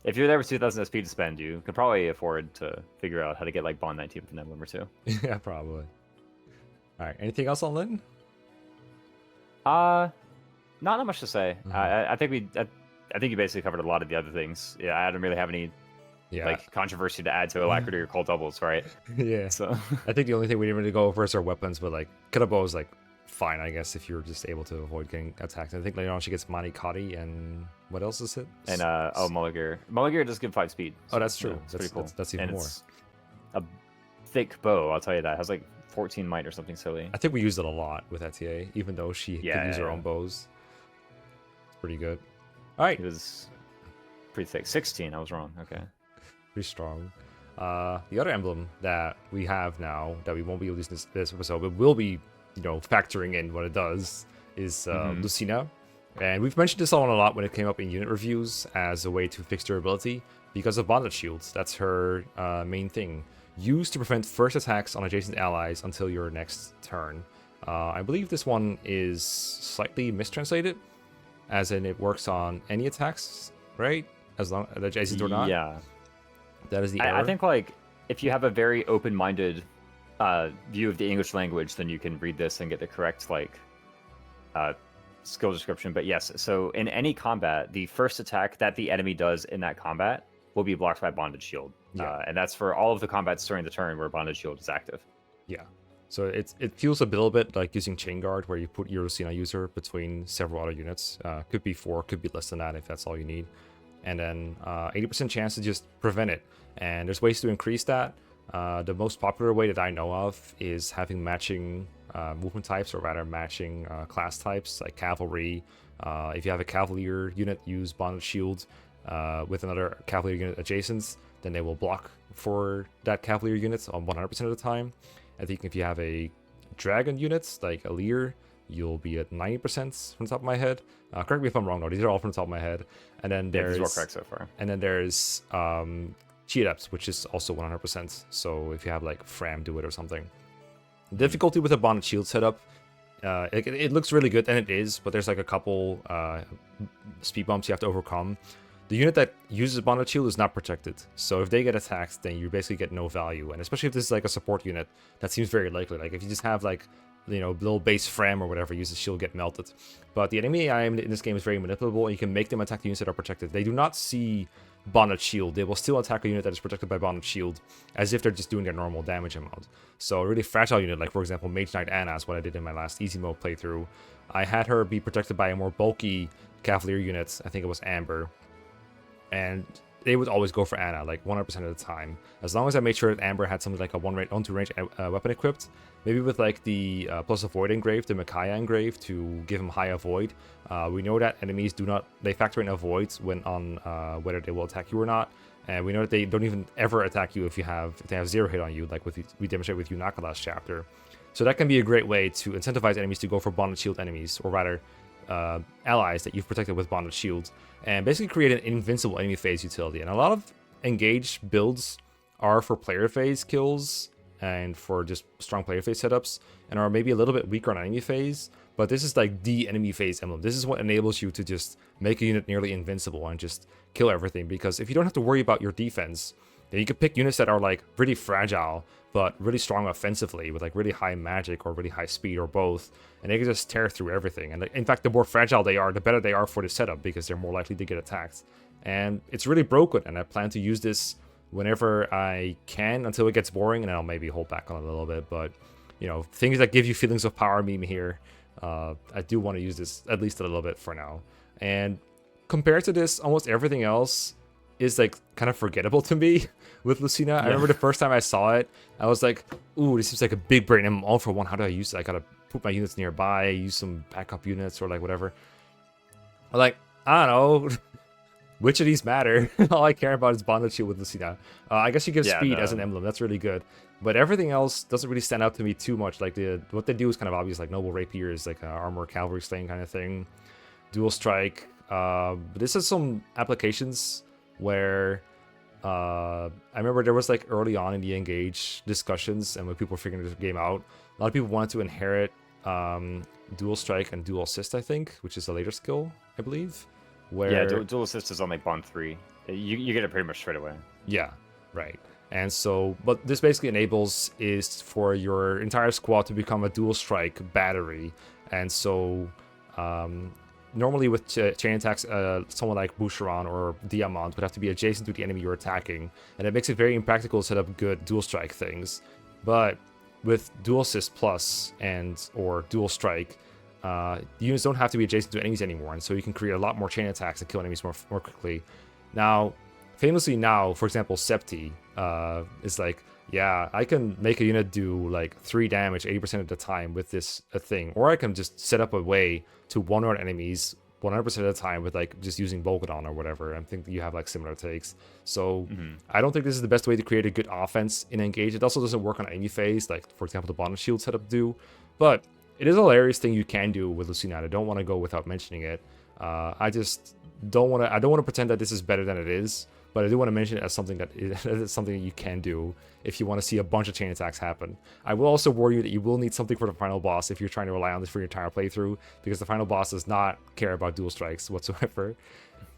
If you're there with 2,000 SP to spend, you could probably afford to figure out how to get like bond 19 with an emblem or 2. Yeah, probably. All right. Anything else on Lyn? Not much to say. Mm-hmm. I think you basically covered a lot of the other things. Yeah, I don't really have any like controversy to add to Alacrity or Cold Doubles, right? Yeah. So I think the only thing we didn't really go over is our weapons, but like Kidabo is like fine, I guess, if you're just able to avoid getting attacked. I think later on she gets Manikati, and what else is it? And Mulligar. Mulligar does give 5 speed. So, that's true. That's pretty cool. That's even more. It's a thick bow, I'll tell you that. It has like 14 might or something silly. I think we used it a lot with ETA, even though she could use her own bows. It's pretty good. All right. It was pretty thick. 16, I was wrong. Okay. Pretty strong. The other emblem that we have now that we won't be using this episode, but will be, factoring in what it does is Lucina. And we've mentioned this one a lot when it came up in unit reviews as a way to fix durability because of bondage shields. That's her main thing. Used to prevent first attacks on adjacent allies until your next turn. I believe this one is slightly mistranslated, as in it works on any attacks, right? As long as adjacent or not. Yeah. That is the error. I think like if you have a very open-minded view of the English language, then you can read this and get the correct skill description. But yes, so in any combat, the first attack that the enemy does in that combat will be blocked by Bondage Shield. Yeah. And that's for all of the combats during the turn where Bondage Shield is active. Yeah. So it feels a little bit like using Chain Guard, where you put your Lucina user between several other units. Could be 4, could be less than that if that's all you need. And then 80% chance to just prevent it. And there's ways to increase that. The most popular way that I know of is having matching movement types, or rather matching class types, like Cavalry. If you have a Cavalier unit, use Bonded Shield with another Cavalier unit adjacent. then they will block for that cavalry unit on 100% of the time. I think if you have a dragon unit, like a Lear, you'll be at 90% from the top of my head. Correct me if I'm wrong, though. These are all from the top of my head. And then there's... these are all correct so far. And then there's Chi Adepts, which is also 100%. So if you have, like, Fram do it or something. Difficulty with a Bonded Shield setup, it looks really good, and it is, but there's, like, a couple speed bumps you have to overcome. The unit that uses Bonded Shield is not protected, so if they get attacked, then you basically get no value, and especially if this is like a support unit, that seems very likely. Like if you just have like, you know, little base Fram or whatever, use the shield, get melted. But the enemy AI in this game is very manipulable, and you can make them attack the units that are protected. They do not see Bonded Shield. They will still attack a unit that is protected by Bonded Shield, as if they're just doing their normal damage amount. So a really fragile unit, like for example Mage Knight Anna, is what I did in my last easy mode playthrough. I had her be protected by a more bulky Cavalier unit, I think it was Amber, and they would always go for Anna, like 100% of the time. As long as I made sure that Amber had something like a 1-2 range weapon equipped, maybe with like the plus Avoid engraved, the Micaiah engraved to give him high Avoid. We know that enemies do not, they factor in Avoids when on whether they will attack you or not. And we know that they don't even ever attack you if they have 0 hit on you, like we demonstrated with Yunaka last chapter. So that can be a great way to incentivize enemies to go for Bonded Shield enemies, or rather, allies that you've protected with Bonded Shield, and basically create an invincible enemy phase utility. And a lot of engaged builds are for player phase kills and for just strong player phase setups, and are maybe a little bit weaker on enemy phase, but this is like the enemy phase emblem. This is what enables you to just make a unit nearly invincible and just kill everything, because if you don't have to worry about your defense, then you can pick units that are like really fragile but really strong offensively with like really high magic or really high speed or both, and they can just tear through everything. And in fact, the more fragile they are, the better they are for the setup, because they're more likely to get attacked. And it's really broken, and I plan to use this whenever I can until it gets boring, and I'll maybe hold back on it a little bit. But you know, things that give you feelings of power meme here, I do want to use this at least a little bit for now. And compared to this, almost everything else is like kind of forgettable to me with Lucina. I remember the first time I saw it, I was like, ooh, this seems like a big brain. I'm all for one. How do I use it? I gotta put my units nearby, use some backup units or like whatever. I'm like, I don't know. Which of these matter? All I care about is Bonded Shield with Lucina. I guess you give speed as an emblem. That's really good. But everything else doesn't really stand out to me too much. Like what they do is kind of obvious. Like Noble Rapier is like armor cavalry slaying kind of thing. Dual Strike. This has some applications where I remember there was like early on in the Engage discussions and when people were figuring this game out, a lot of people wanted to inherit Dual Strike and Dual Assist, I think, which is a later skill, I believe. Where Dual Assist is on like Bond 3. You get it pretty much straight away. Yeah, right. And so, but this basically enables is for your entire squad to become a Dual Strike battery. And so normally with chain attacks, someone like Boucheron or Diamant would have to be adjacent to the enemy you're attacking, and it makes it very impractical to set up good dual strike things. But with Dual Assist Plus and or Dual Strike, the units don't have to be adjacent to enemies anymore, and so you can create a lot more chain attacks and kill enemies more quickly. Now, famously now, for example, Septi is like, yeah, I can make a unit do like 3 damage 80% of the time with this thing, or I can just set up a way to one-shot enemies 100% of the time with like just using Volgadon or whatever. I think you have like similar takes. So I don't think this is the best way to create a good offense in Engage. It also doesn't work on any phase, like for example the Bonded Shield setup do, but it is a hilarious thing you can do with Lucina. I don't want to go without mentioning it. I just don't want to. I don't want to pretend that this is better than it is. But I do want to mention it as something that is something that you can do if you want to see a bunch of chain attacks happen. I will also warn you that you will need something for the final boss if you're trying to rely on this for your entire playthrough, because the final boss does not care about dual strikes whatsoever.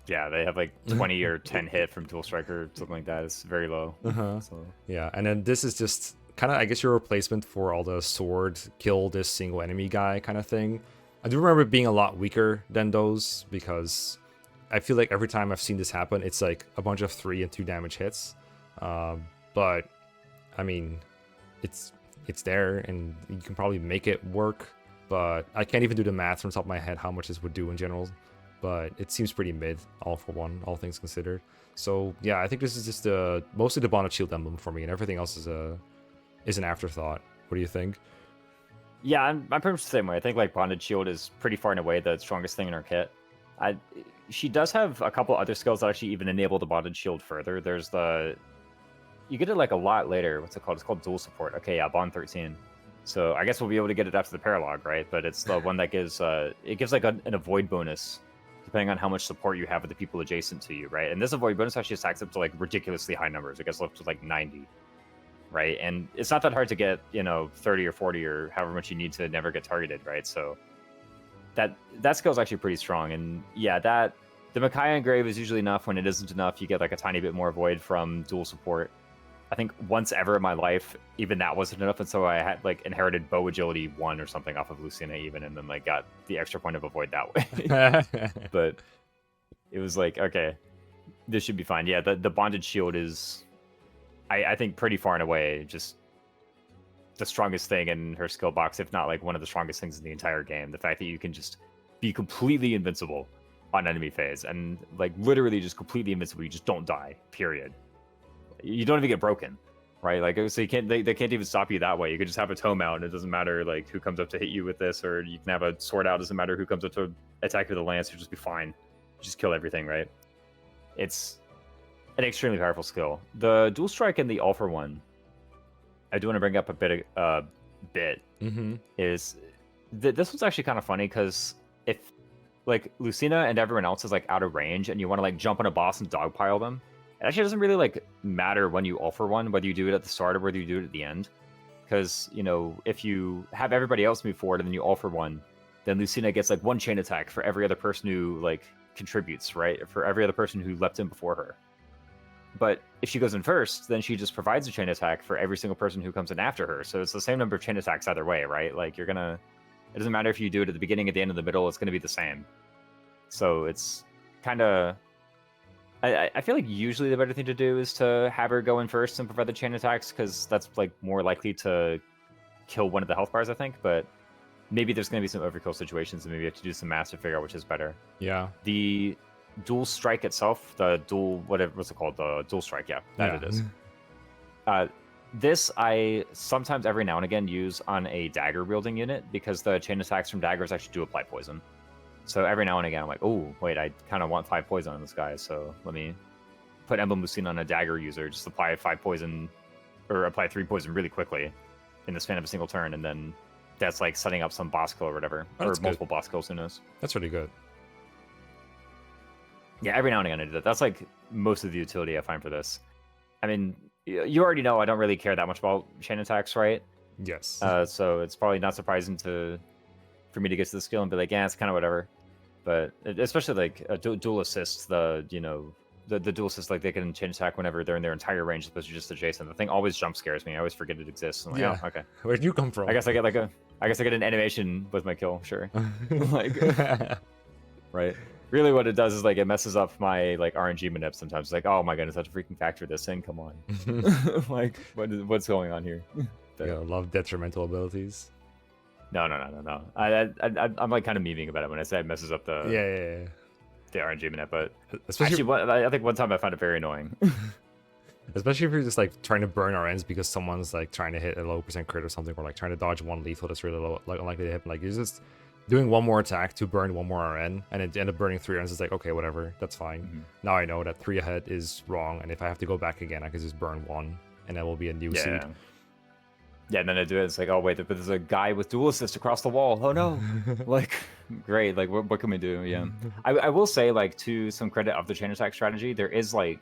Yeah, they have like 20 or 10 hit from dual strike or something like that. It's very low. So. Yeah, and then this is just kind of, I guess, your replacement for all the sword kill this single enemy guy kind of thing. I do remember it being a lot weaker than those, because I feel like every time I've seen this happen, it's like a bunch of 3 and 2 damage hits. But I mean, it's there, and you can probably make it work. But I can't even do the math from the top of my head how much this would do in general. But it seems pretty mid, all for one, all things considered. So yeah, I think this is just mostly the Bonded Shield emblem for me, and everything else is an afterthought. What do you think? Yeah, I'm pretty much the same way. I think like Bonded Shield is pretty far and away the strongest thing in her kit. She does have a couple other skills that actually even enable the Bonded Shield further. There's the you get it like a lot later. What's it called? It's called dual support. Okay, yeah, Bond 13. So I guess we'll be able to get it after the Paralogue, right? But it's the one that gives it gives like an avoid bonus depending on how much support you have with the people adjacent to you, right? And this avoid bonus actually stacks up to like ridiculously high numbers. It gets up to like 90, right? And it's not that hard to get, 30 or 40 or however much you need to never get targeted, right? So that skill is actually pretty strong. And yeah, the Makai Engrave is usually enough. When it isn't enough, you get like a tiny bit more avoid from dual support. I think once ever in my life, even that wasn't enough, and so I had like inherited bow agility 1 or something off of Lucina even, and then like got the extra point of avoid that way. But it was like, okay, this should be fine. Yeah, the bonded shield is, I think, pretty far and away just the strongest thing in her skill box, if not like one of the strongest things in the entire game. The fact that you can just be completely invincible on enemy phase, and like literally just completely invincible. You just don't die. Period. You don't even get broken, right? Like, so you can't. They can't even stop you that way. You could just have a tome out, and it doesn't matter like who comes up to hit you with this, or you can have a sword out. It doesn't matter who comes up to attack you with a lance. You'll just be fine. You just kill everything, right? It's an extremely powerful skill. The dual strike and the all for one, I do want to bring up a bit. Is this one's actually kind of funny because if like Lucina and everyone else is like out of range, and you want to like jump on a boss and dogpile them. It actually doesn't really like matter when you all for one, whether you do it at the start or whether you do it at the end, because if you have everybody else move forward and then you all for one, then Lucina gets like 1 chain attack for every other person who like contributes, right? For every other person who leapt in before her. But if she goes in first, then she just provides a chain attack for every single person who comes in after her. So it's the same number of chain attacks either way, right? Like it doesn't matter if you do it at the beginning, at the end, of the middle. It's gonna be the same. So it's kind of. I feel like usually the better thing to do is to have her go in first and provide the chain attacks, because that's like more likely to kill one of the health bars, I think. But maybe there's going to be some overkill situations, and maybe you have to do some math to figure out which is better. Yeah. The dual strike itself, the dual, what's it called? The dual strike, yeah, it is. This I sometimes every now and again use on a dagger wielding unit, because the chain attacks from daggers actually do apply poison. So every now and again, I'm like, oh, wait, I kind of want 5 poison on this guy, so let me put Emblem Lucina on a dagger user, just apply 5 poison, or apply 3 poison really quickly in the span of a single turn, and then that's like setting up some boss kill or whatever, or multiple boss kills, who knows. That's really good. Yeah, every now and again I do that. That's like most of the utility I find for this. I mean, you already know I don't really care that much about chain attacks, right? Yes. So it's probably not surprising for me to get to the skill and be like, yeah, it's kind of whatever. But especially like a dual assist, the dual assist, like they can chain attack whenever they're in their entire range, as opposed to just adjacent. The thing always jump scares me. I always forget it exists. I'm like, oh, okay. Where'd you come from? I guess I get an animation with my kill, sure. Like, right. Really, what it does is like it messes up my like RNG manip sometimes. It's like, oh my goodness, I have to freaking factor this in. Come on, like what's going on here? But, you love detrimental abilities. No. I'm like kind of memeing about it when I say it messes up the the RNG minute, but especially I think one time I found it very annoying. Especially if you're just like trying to burn RNs because someone's like trying to hit a low percent crit or something, or like trying to dodge one lethal that's really low, like unlikely to hit. Like you're just doing one more attack to burn one more RN, and it end up burning 3 RNs. It's like, okay, whatever, that's fine. Mm-hmm. Now I know that 3 ahead is wrong, and if I have to go back again, I can just burn 1, and that will be a new seed. Yeah, and then I do it. It's like, oh wait, but there's a guy with dual assist across the wall. Oh no! Like, great. Like, what can we do? Yeah, I will say, like, to some credit of the chain attack strategy, there is like,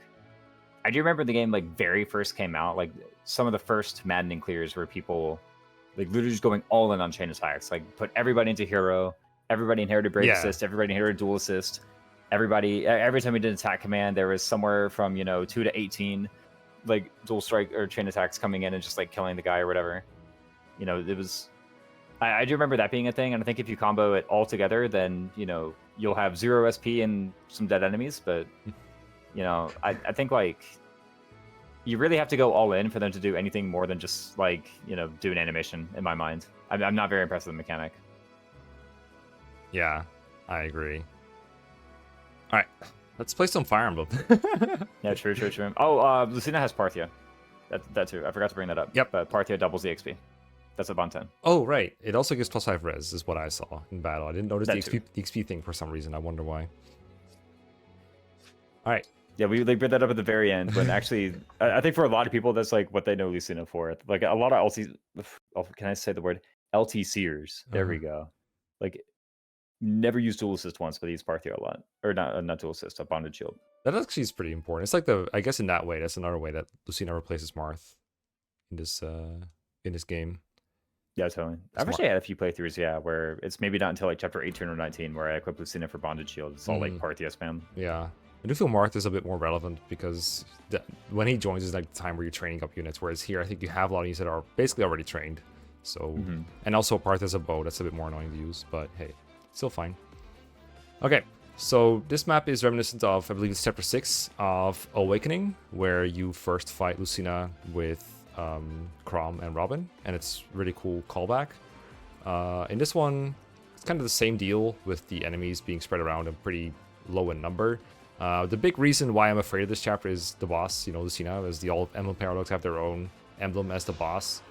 I do remember the game like very first came out, like some of the first maddening clears where people like literally just going all in on chain attacks, like put everybody into hero, everybody inherited brave assist, everybody inherited dual assist, everybody. Every time we did attack command, there was somewhere from 2 to 18. Like dual strike or chain attacks coming in and just like killing the guy or whatever. It was. I do remember that being a thing, and I think if you combo it all together, then you'll have 0 SP and some dead enemies. But I think like you really have to go all in for them to do anything more than just like do an animation. In my mind, I'm not very impressed with the mechanic. Yeah, I agree. All right. Let's play some Fire Emblem. Yeah, true. Oh, Lucina has Parthia. That too. I forgot to bring that up. Yep. But Parthia doubles the XP. That's a Bond 10. Oh, right. It also gives +5 res, is what I saw in battle. I didn't notice the XP thing for some reason. I wonder why. All right. Yeah, we like brought that up at the very end when actually I think for a lot of people that's like what they know Lucina for. Like a lot of LT, can I say the word LTCers? There we go. Like never used dual assist once, but use Parthia a lot, or not dual assist, a bonded shield. That actually is pretty important. It's like I guess in that way, that's another way that Lucina replaces Marth in this game. Yeah, totally. I've actually had a few playthroughs, yeah, where it's maybe not until like chapter 18 or 19 where I equip Lucina for bonded shield. It's all like Parthia spam. Yeah. I do feel Marth is a bit more relevant because when he joins is like the time where you're training up units, whereas here I think you have a lot of units that are basically already trained. So, and also Parth as a bow, that's a bit more annoying to use, but hey, still fine. Okay, so this map is reminiscent of, I believe it's chapter 6 of Awakening, where you first fight Lucina with Crom and Robin, and it's really cool callback. In this one, it's kind of the same deal with the enemies being spread around and pretty low in number. The big reason why I'm afraid of this chapter is the boss, Lucina, as all Emblem Paralogues have their own emblem as the boss.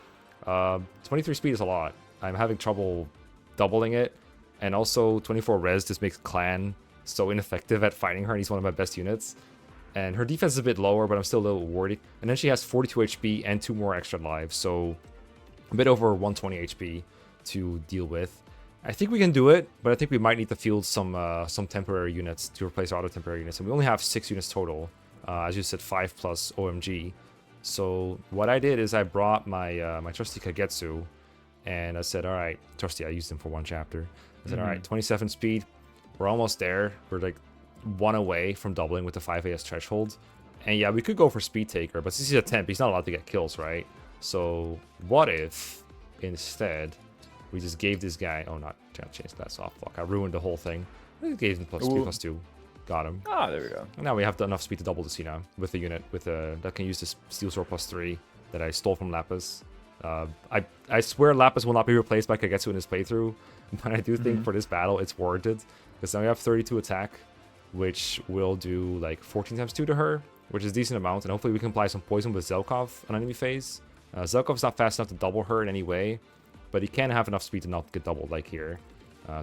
23 speed is a lot. I'm having trouble doubling it, and also 24 res just makes Clan so ineffective at fighting her, and he's one of my best units. And her defense is a bit lower, but I'm still a little worried. And then she has 42 HP and 2 more extra lives, so a bit over 120 HP to deal with. I think we can do it, but I think we might need to field some temporary units to replace our other temporary units. And we only have 6 units total, as you said, 5 plus OMG. So what I did is I brought my my trusty Kagetsu, and I said, all right, trusty, I used him for one chapter. I said, all right, 27 speed, we're almost there. We're like 1 away from doubling with the 5 AS threshold. And yeah, we could go for Speed Taker, but since he's a temp, he's not allowed to get kills, right? So what if instead we just gave this guy, oh, not trying to change that soft block, I ruined the whole thing. I gave him plus speed plus 2. Got him. Ah, there we go. And now we have enough speed to double Lucina with a unit that can use this Steel Sword plus 3 that I stole from Lapis. I swear Lapis will not be replaced by Kagetsu in this playthrough, but I do think for this battle it's warranted, because now we have 32 attack, which will do like 14 times 2 to her, which is a decent amount, and hopefully we can apply some poison with Zelkov on enemy phase. Zelkov's not fast enough to double her in any way, but he can have enough speed to not get doubled like here.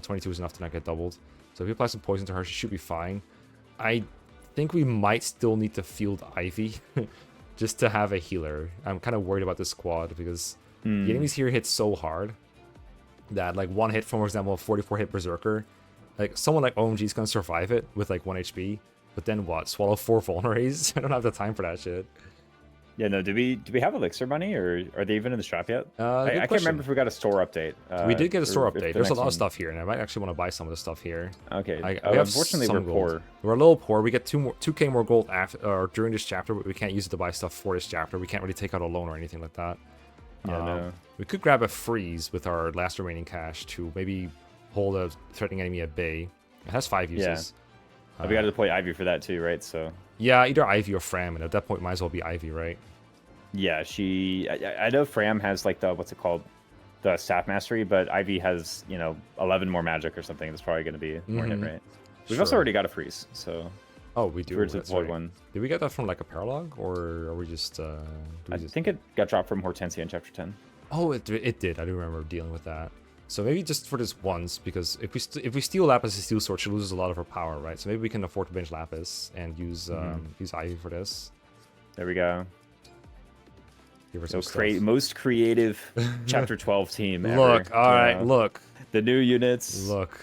22 is enough to not get doubled. So if we apply some poison to her, she should be fine. I think we might still need to field Ivy just to have a healer. I'm kind of worried about this squad because the enemies here hit so hard that like one hit from, for example, a 44 hit Berserker, like someone like OMG is going to survive it with like 1 HP, but then what? Swallow 4 vulneraries? I don't have the time for that shit. Yeah, no, do we have Elixir money, or are they even in the shop yet? I can't remember if we got a store update. We did get a store update. There's a lot of stuff here, and I might actually want to buy some of the stuff here. Okay. Unfortunately, we're poor. We're a little poor. We get 2k more gold after during this chapter, but we can't use it to buy stuff for this chapter. We can't really take out a loan or anything like that. Yeah, no. We could grab a freeze with our last remaining cash to maybe hold a threatening enemy at bay. It has 5 uses. Yeah. We got to deploy Ivy for that too, right? So. Yeah, either Ivy or Fram, and at that point, might as well be Ivy, right? Yeah, I know Fram has like the, what's it called? The staff mastery, but Ivy has, 11 more magic or something. That's probably going to be more hit, right? We've also already got a freeze, so. Oh, we do. That's right. One. Did we get that from like a Paralogue, or are we just? I think it got dropped from Hortensia in chapter 10. Oh, it did. I do remember dealing with that. So maybe just for this once, because if we steal Lapis' Steel Sword, she loses a lot of her power, right? So maybe we can afford to bench Lapis and use Ivy for this. There we go. Give her some most creative chapter 12 team ever. Look, all right, look. The new units. Look.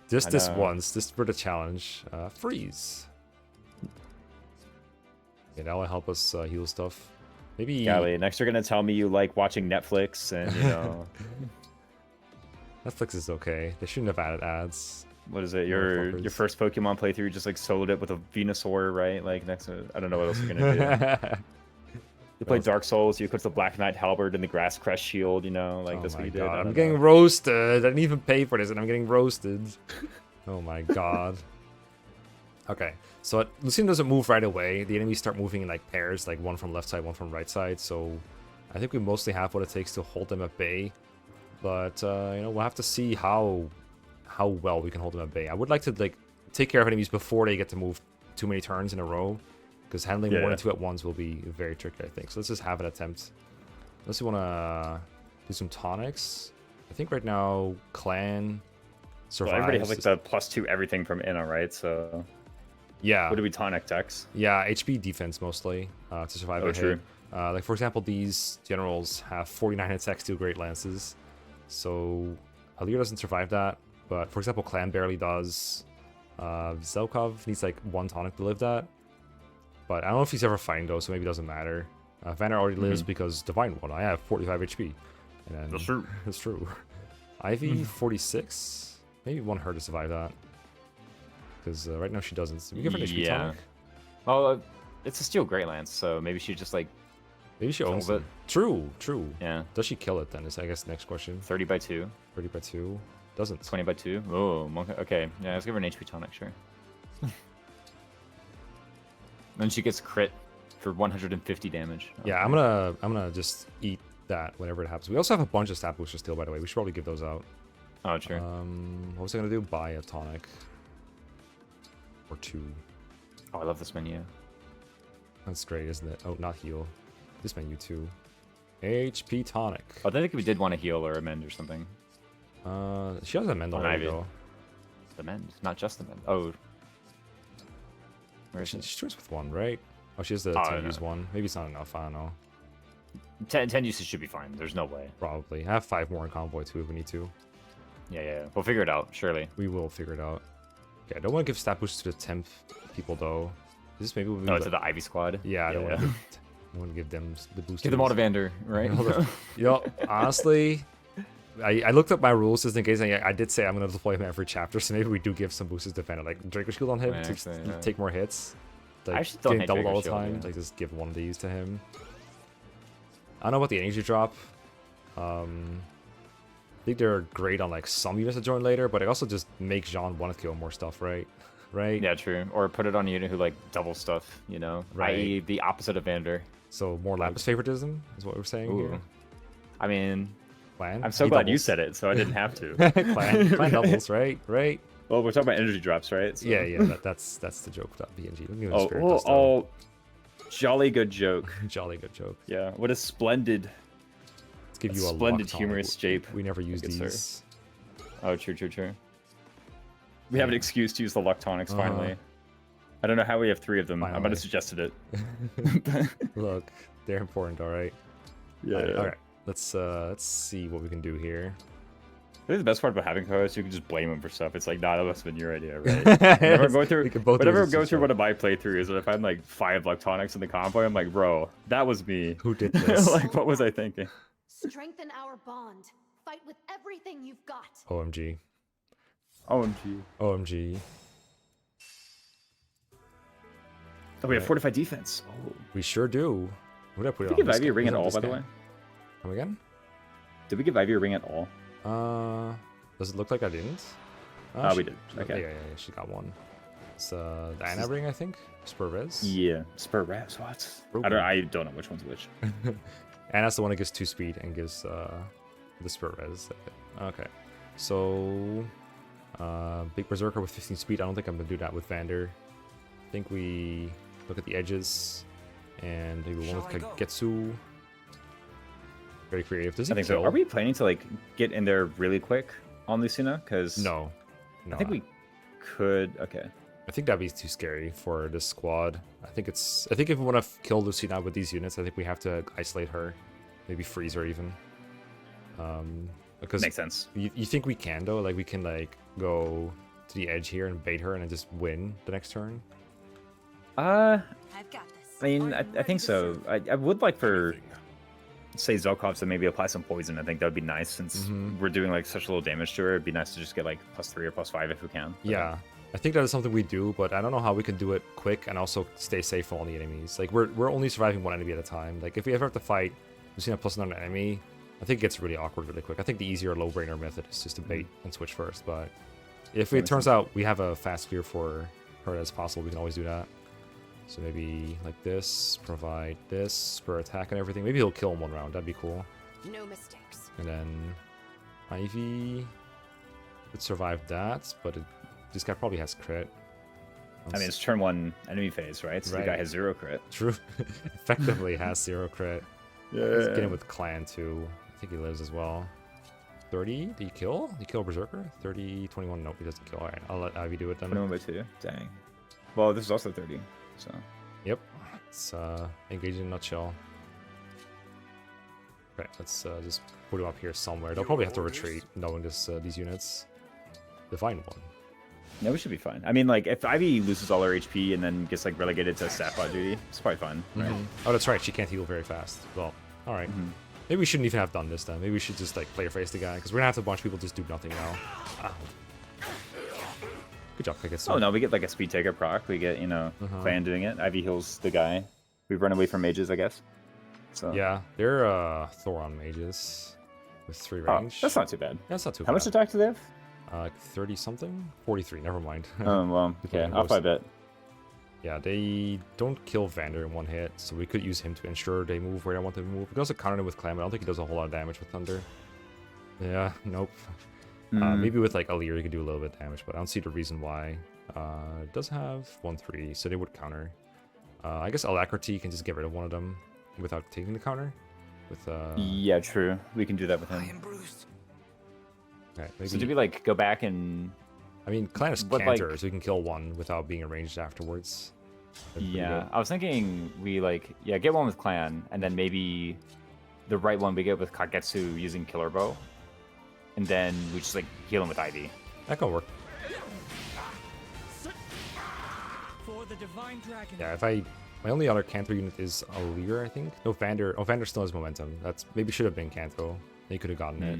Just this once, just for the challenge. Freeze. Yeah, that will help us heal stuff. Maybe. Golly, next you're gonna tell me you like watching Netflix and Netflix is okay. They shouldn't have added ads. What is it? Your first Pokemon playthrough just like soloed it with a Venusaur, right? Like next to, I don't know what else you're gonna do. You play Dark Souls, you equip the Black Knight Halberd and the Grass Crest Shield, that's what you did. I'm getting roasted. I didn't even pay for this and I'm getting roasted. Oh my god. Okay, so Lucina doesn't move right away. The enemies start moving in like pairs, like one from left side, one from right side. So I think we mostly have what it takes to hold them at bay. But we'll have to see how well we can hold them at bay. I would like to like take care of enemies before they get to move too many turns in a row, because handling more than 2 at once will be very tricky, I think. So let's just have an attempt. Unless we want to do some tonics. I think right now Clan survives. Well, everybody has like the +2 everything from Inna, right? So Yeah. What do we tonic Dex? Yeah, HP defense mostly to survive a true. hit. Like for example, these generals have 49 attacks, 2 great lances. So Alir doesn't survive that, but for example, Clan barely does. Zelkov needs like 1 tonic to live that. But I don't know if he's ever fighting though, so maybe it doesn't matter. Vander already lives because Divine 1. I have 45 HP. And then, That's true. That's true. Ivy 46. Maybe 1 her to survive that. Because right now she doesn't. So we give her an HP tonic. Well, it's a steel great lance, so maybe she just like. Maybe she owns it. it. True. Yeah. Does she kill it then? Is I guess the next question. 30 by 2. 30 by 2. Doesn't. 20 by 2. Oh, okay. Yeah, let's give her an HP tonic, sure. Then she gets crit for 150 damage. Yeah, I'm gonna just eat that whenever it happens. We also have a bunch of stat boosters still, by the way. We should probably give those out. Oh, true. What was I gonna do? Buy a tonic. Or 2. Oh, I love this menu. That's great, isn't it? Oh, not heal. This menu too. HP tonic. Oh, I think we did want to heal or amend or something. She has a mend already though. The mend, not just the mend. Oh. Where is she starts with 1, right? Oh, she has the 10 use 1. Maybe it's not enough. I don't know. 10 uses should be fine. There's no way. Probably. I have 5 more in convoy too if we need to. Yeah. We'll figure it out, surely. We will figure it out. Okay, I don't want to give stat boosts to the 10th people though. Is this maybe we'll to the Ivy squad? Yeah, I don't want to give them the boost. Give them all to Vander, right? You know, honestly, I looked up my rules just in case. I did say I'm going to deploy him every chapter, so maybe we do give some boosters to Vander, like Draco Shield on him to take more hits. Like, I actually don't hate doubled all the Shield, time. Like just give 1 of these to him. I don't know about the energy drop. I think they're great on like some units to join later, but it also just makes Jean want to kill more stuff, right? Right? Yeah, true. Or put it on a unit who like double stuff, you know? Right. I.e. the opposite of Vander. So more Lapis favoritism is what we're saying here. I mean, Clan? I'm so glad you said it, so I didn't have to. Clan doubles, right? Well, we're talking about energy drops, right? So. Yeah, that's the joke about BNG. Oh, jolly good joke. Jolly good joke. Yeah, what a splendid, let's give you a splendid humorous jape. We never use these. Oh, true. We have an excuse to use the luck tonics finally. I don't know how we have 3 of them. I might have suggested it. Look, they're important, all right. Yeah. All right. Let's see what we can do here. I think the best part about having co-hosts, you can just blame them for stuff. It's like, nah, that must have been your idea, right? Whenever I go through one of my playthroughs, and if I'm like 5 luck tonics in the convoy, I'm like, bro, that was me. Who did this? Like, what was I thinking? Strengthen our bond. Fight with everything you've got. OMG. OMG. Oh, we have fortified defense. Oh, we sure do. What did I put did we give Ivy a ring at all, by the way? Come again? Did we give Ivy a ring at all? Does it look like I didn't? We did. Okay. Yeah, she got 1. It's the Anna ring, I think. Spur Res. Yeah, Spur Res. What? I don't know which one's which. Anna's the one that gives 2 speed and gives the Spur Res. Okay. So big Berserker with 15 speed. I don't think I'm gonna do that with Vander. I think we look at the edges and maybe one with Kagetsu. Very creative. Does he kill? So. Are we planning to like get in there really quick on Lucina? Because no, I think we could. Okay. I think that'd be too scary for this squad. I think if we want to kill Lucina with these units, I think we have to isolate her, maybe freeze her even. Because makes sense. You think we can though? Like we can like go to the edge here and bait her and then just win the next turn. I've got this. I mean, I think so. I would like for, say, Zelkov to maybe apply some poison. I think that would be nice since we're doing like such little damage to her. It'd be nice to just get like +3 or +5 if we can. Yeah, I think that is something we do, but I don't know how we can do it quick and also stay safe from all the enemies. Like we're only surviving 1 enemy at a time. Like if we ever have to fight Lucina plus another enemy, I think it gets really awkward really quick. I think the easier low-brainer method is just to bait and switch first. But if it turns out we have a fast clear for her as possible, we can always do that. So maybe like this, provide this, spur attack and everything. Maybe he'll kill in 1 round. That'd be cool. No mistakes. And then Ivy would survive that, but this guy probably has crit. I mean, it's turn 1 enemy phase, right? So the guy has 0 crit. True. Effectively has 0 crit. Yeah. He's getting with Clan too. I think he lives as well. 30? Did he kill? Did he kill Berserker? 30, 21. Nope, he doesn't kill. Alright, I'll let Ivy do it then. 21 by 2. Dang. Well, this is also 30. So. Yep. It's engage in a nutshell. Okay, let's just put him up here somewhere. They'll probably have to retreat, knowing this these units. Divine one. Yeah, we should be fine. I mean, like, if Ivy loses all her HP and then gets, like, relegated to Sapphire duty, it's probably fine, right? Oh, that's right. She can't heal very fast. Well, all right. Maybe we shouldn't even have done this then. Maybe we should just, like, player face the guy, because we're going to have a bunch of people just do nothing now. Ow. Good job, Kagetsu. Oh, no, we get, like, a speed taker proc. We get, you know, Clan doing it. Ivy heals the guy. We run away from mages, I guess. So. Yeah, they're Thoron mages with 3 Oh, range. that's not too bad. That's not too bad. How much attack do they have? 30 something? 43, never mind. Oh, well, okay, off by a bit. Yeah, they don't kill Vander in one hit, so we could use him to ensure they move where I want them to move. We can also counter him with Clam, but I don't think he does a whole lot of damage with Thunder. Yeah, nope. Maybe with like Alir he could do a little bit of damage, but I don't see the reason why. It does have 1-3, so they would counter. I guess Alacrity can just get rid of one of them without taking the counter. With Yeah, true. We can do that with him. Okay, maybe... So do we like go back and? I mean, Clan is But, Canter, like- so we can kill one without being arranged afterwards. That'd be pretty Yeah, good. I was thinking we like get one with Clan, and then maybe the right one we get with Kagetsu using Killer Bow, and then we just like heal him with Ivy. That can work. For the divine dragon. Yeah, if I... My only other Canto unit is Alir, I think. No, Vander. Oh, Vander still has momentum. That's maybe should have been Canto. They could have gotten it.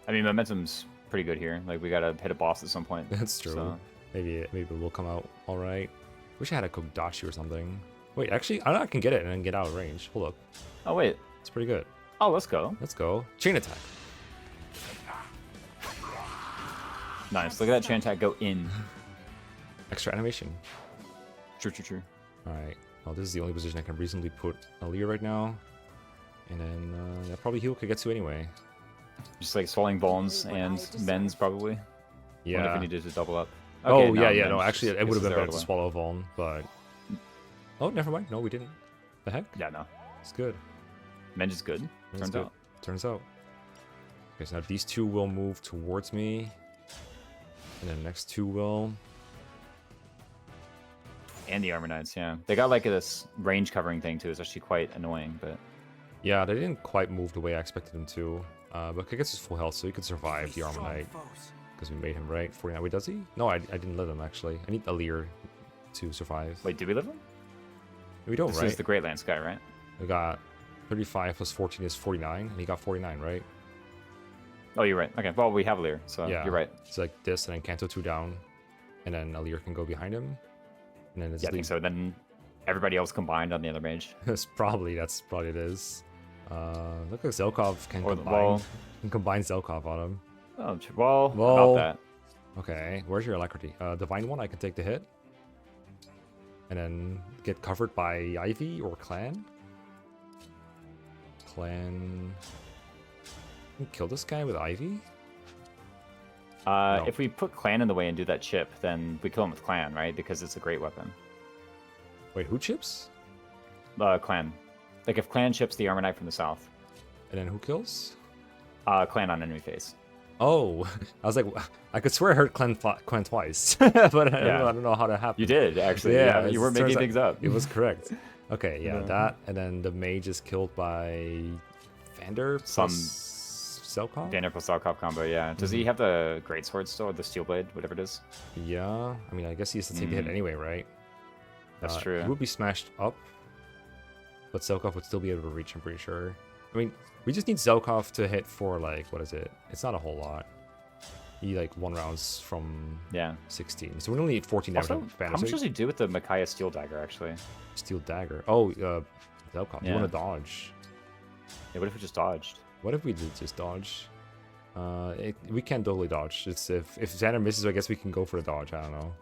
I mean, momentum's pretty good here. Like we gotta hit a boss at some point. That's true. So. Maybe it will come out all right. Wish I had a Kodashi or something. Wait, actually, I can get it and then get out of range. Hold up. Oh wait. It's pretty good. Oh, let's go. Let's go. Chain attack. Nice. Look at that chain attack go in. Extra animation. True. All right. Well, this is the only position I can reasonably put Alir right now. And then yeah, probably heal Kagetsu anyway. Just like swelling bones and men's probably. Wonder if Yeah. we needed to double up. Oh, Okay, yeah. Men's No, just actually, it gets would have us been there better all to the way. swallow Vaughn, but... Oh, never mind. No, we didn't. The heck? Yeah, no. It's good. Men's is good. It's Turns good. out. Turns out. Okay, so now these two will move towards me. And then next two will... And the Armor Knights, yeah. They got like this range covering thing too. It's actually quite annoying, but Yeah, they didn't quite move the way I expected them to. But Kagetsu's full health, so he could survive the Armor Knight. Because we made him, right? 49. Wait, does he? No, I didn't let him, actually. I need Alir to survive. wait, do we live him? We don't, This right? is the Great Lance guy, right? We got 35 plus 14 is 49, and he got 49, right? Oh, you're right. Okay, well, we have Lear, so Yeah. you're right. It's like this, and then Kanto 2 down, and then Alir can go behind him. And then it's Yeah, I think so. Then everybody else combined on the other mage. that's probably it is. Look like Zelkov can Or, combine. well- Can combine Zelkov on him. Oh, well, Well- about that. Okay, where's your Alacrity? Divine one, I can take the hit. And then get covered by Ivy or Clan. Clan... Can kill this guy with Ivy? No. If we put Clan in the way and do that chip, then we kill him with Clan, right? Because it's a great weapon. Wait, who chips? Clan. Like if Clan chips the Armor Knight from the south, And then who kills? Clan on enemy face. Oh, I was like, I could swear I heard Clan twice, but I don't know how that happened. You did, actually. Yeah, you it were making turns out things up. It was correct. Okay, yeah, Yeah. that, and then the mage is killed by Vander Some- plus Zelkov? Vander plus Zelkov combo, yeah. Does he have the Great Sword still, or the Steel Blade, whatever it is? Yeah, I mean, I guess he has to take the hit anyway, right? That's true. He would be smashed up, but Zelkov would still be able to reach, I'm pretty sure. I mean, we just need Zelkov to hit for, like, what is it? It's not a whole lot. He, like, 1 rounds from Yeah. 16. So we only need 14 damage Also, on Vander. how much so does he do with the Micaiah Steel Dagger, actually? Steel Dagger. Oh, Zelkov, you Yeah. want to dodge. Yeah, what if we just dodged? What if we did just dodge? We can't totally dodge. It's if Xander misses, I guess we can go for the dodge. I don't know.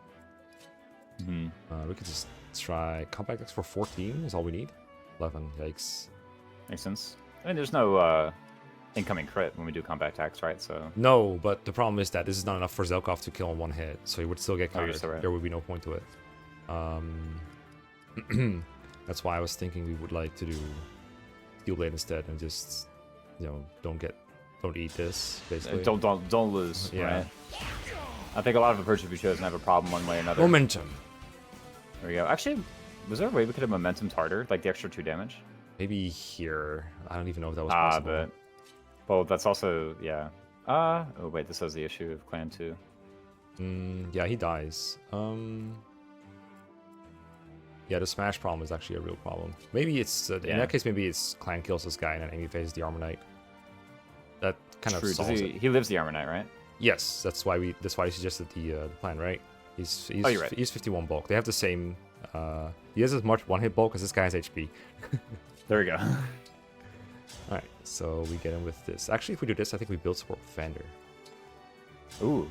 Mm-hmm. We could just try compact X for 14 is all we need. 11. Yikes. Makes sense. I mean, there's no incoming crit when we do combat attacks, right? So No, but the problem is that this is not enough for Zelkov to kill in 1 hit, so he would still get Oh, you're countered. so right. There would be no point to it. That's why I was thinking we would like to do Steel Blade instead and just, you know, don't eat this basically. don't lose. Yeah. Right? I think a lot of approaches we chosen have a problem one way or another. Momentum. There we go. Actually, was there a way we could have momentum harder, like the extra 2 damage? Maybe here. I don't even know if that was Ah, possible. but well, that's also yeah. Oh wait, this has the issue of clan 2. Yeah, he dies. Yeah, the smash problem is actually a real problem. Maybe it's in that case. Maybe it's clan kills this guy and then enemy faces the Armor Knight. That kind of solves it. He lives the Armor Knight, right? Yes, that's why he suggested the plan, right? He's you're right. He's 51 bulk. They have the same. He has as much one hit bulk as this guy has HP. There we go. All right, so we get him with this. Actually, if we do this, I think we build support with Vander. Ooh.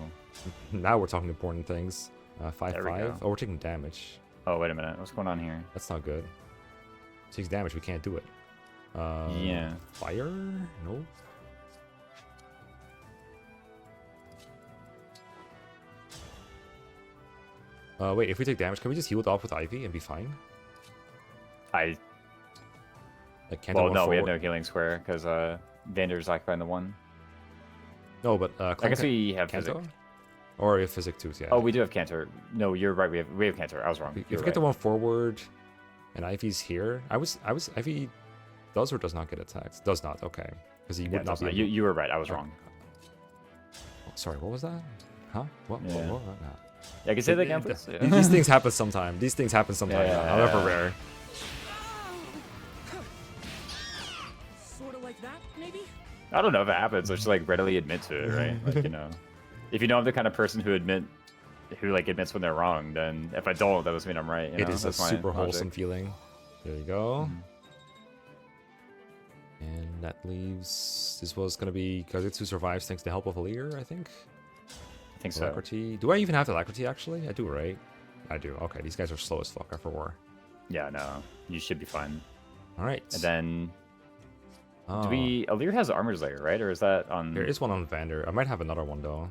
Now we're talking important things. 5/5. go. Oh, we're taking damage. Oh wait a minute. What's going on here? That's not good. 6 damage. We can't do it. Yeah. Fire? No. Wait, if we take damage, can we just heal it off with Ivy and be fine? Like, can't Well, the no, one we have forward- no healing square because Vander's occupied the 1. No, but I guess we have Kanto? physic. Or if physic too, yeah. Oh, we do have Cantor. No, you're right. We have Cantor. I was wrong. If You're we get the right. one forward, and Ivy's here, Ivy does or does not get attacked? Does not. Okay, because he Yeah, would not be. you were right. I was wrong. Oh, sorry, what was that? Huh? What? Yeah. What? Nah. Yeah, I can say that again, please. These things happen sometime. These things happen sometime. Yeah. However rare. Sort of like that, maybe? I don't know if it happens. Let's just like readily admit to it, right? Like, you know, if you know I'm the kind of person who admits when they're wrong, then if I don't, that doesn't mean I'm right. You It know? is a That's my super logic. wholesome feeling. There you go. And that leaves. This was gonna be Kagetsu survives thanks to the help of Alir, I think. I think so. Alacrity. Do I even have the alacrity actually? I do, right? I do. Okay, these guys are slow as fuck after war. Yeah, no, you should be fine. All right. And then Oh, Alir has Armor's Lair, right? Or is that on? there is one on Vander. I might have another one though.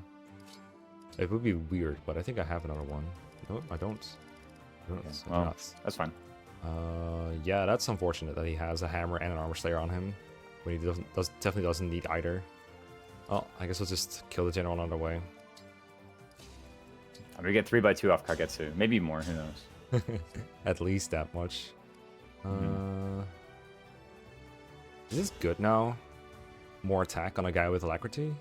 It would be weird, but I think I have another one. No, I don't. I don't. Okay, I do well, not. that's fine. Yeah, that's unfortunate that he has a hammer and an armor slayer on him when he definitely doesn't need either. Oh, I guess we'll just kill the general another way. I'm gonna get 3x2 off Kagetsu. Maybe more. Who knows? At least that much. Mm-hmm. Is this good now? More attack on a guy with alacrity?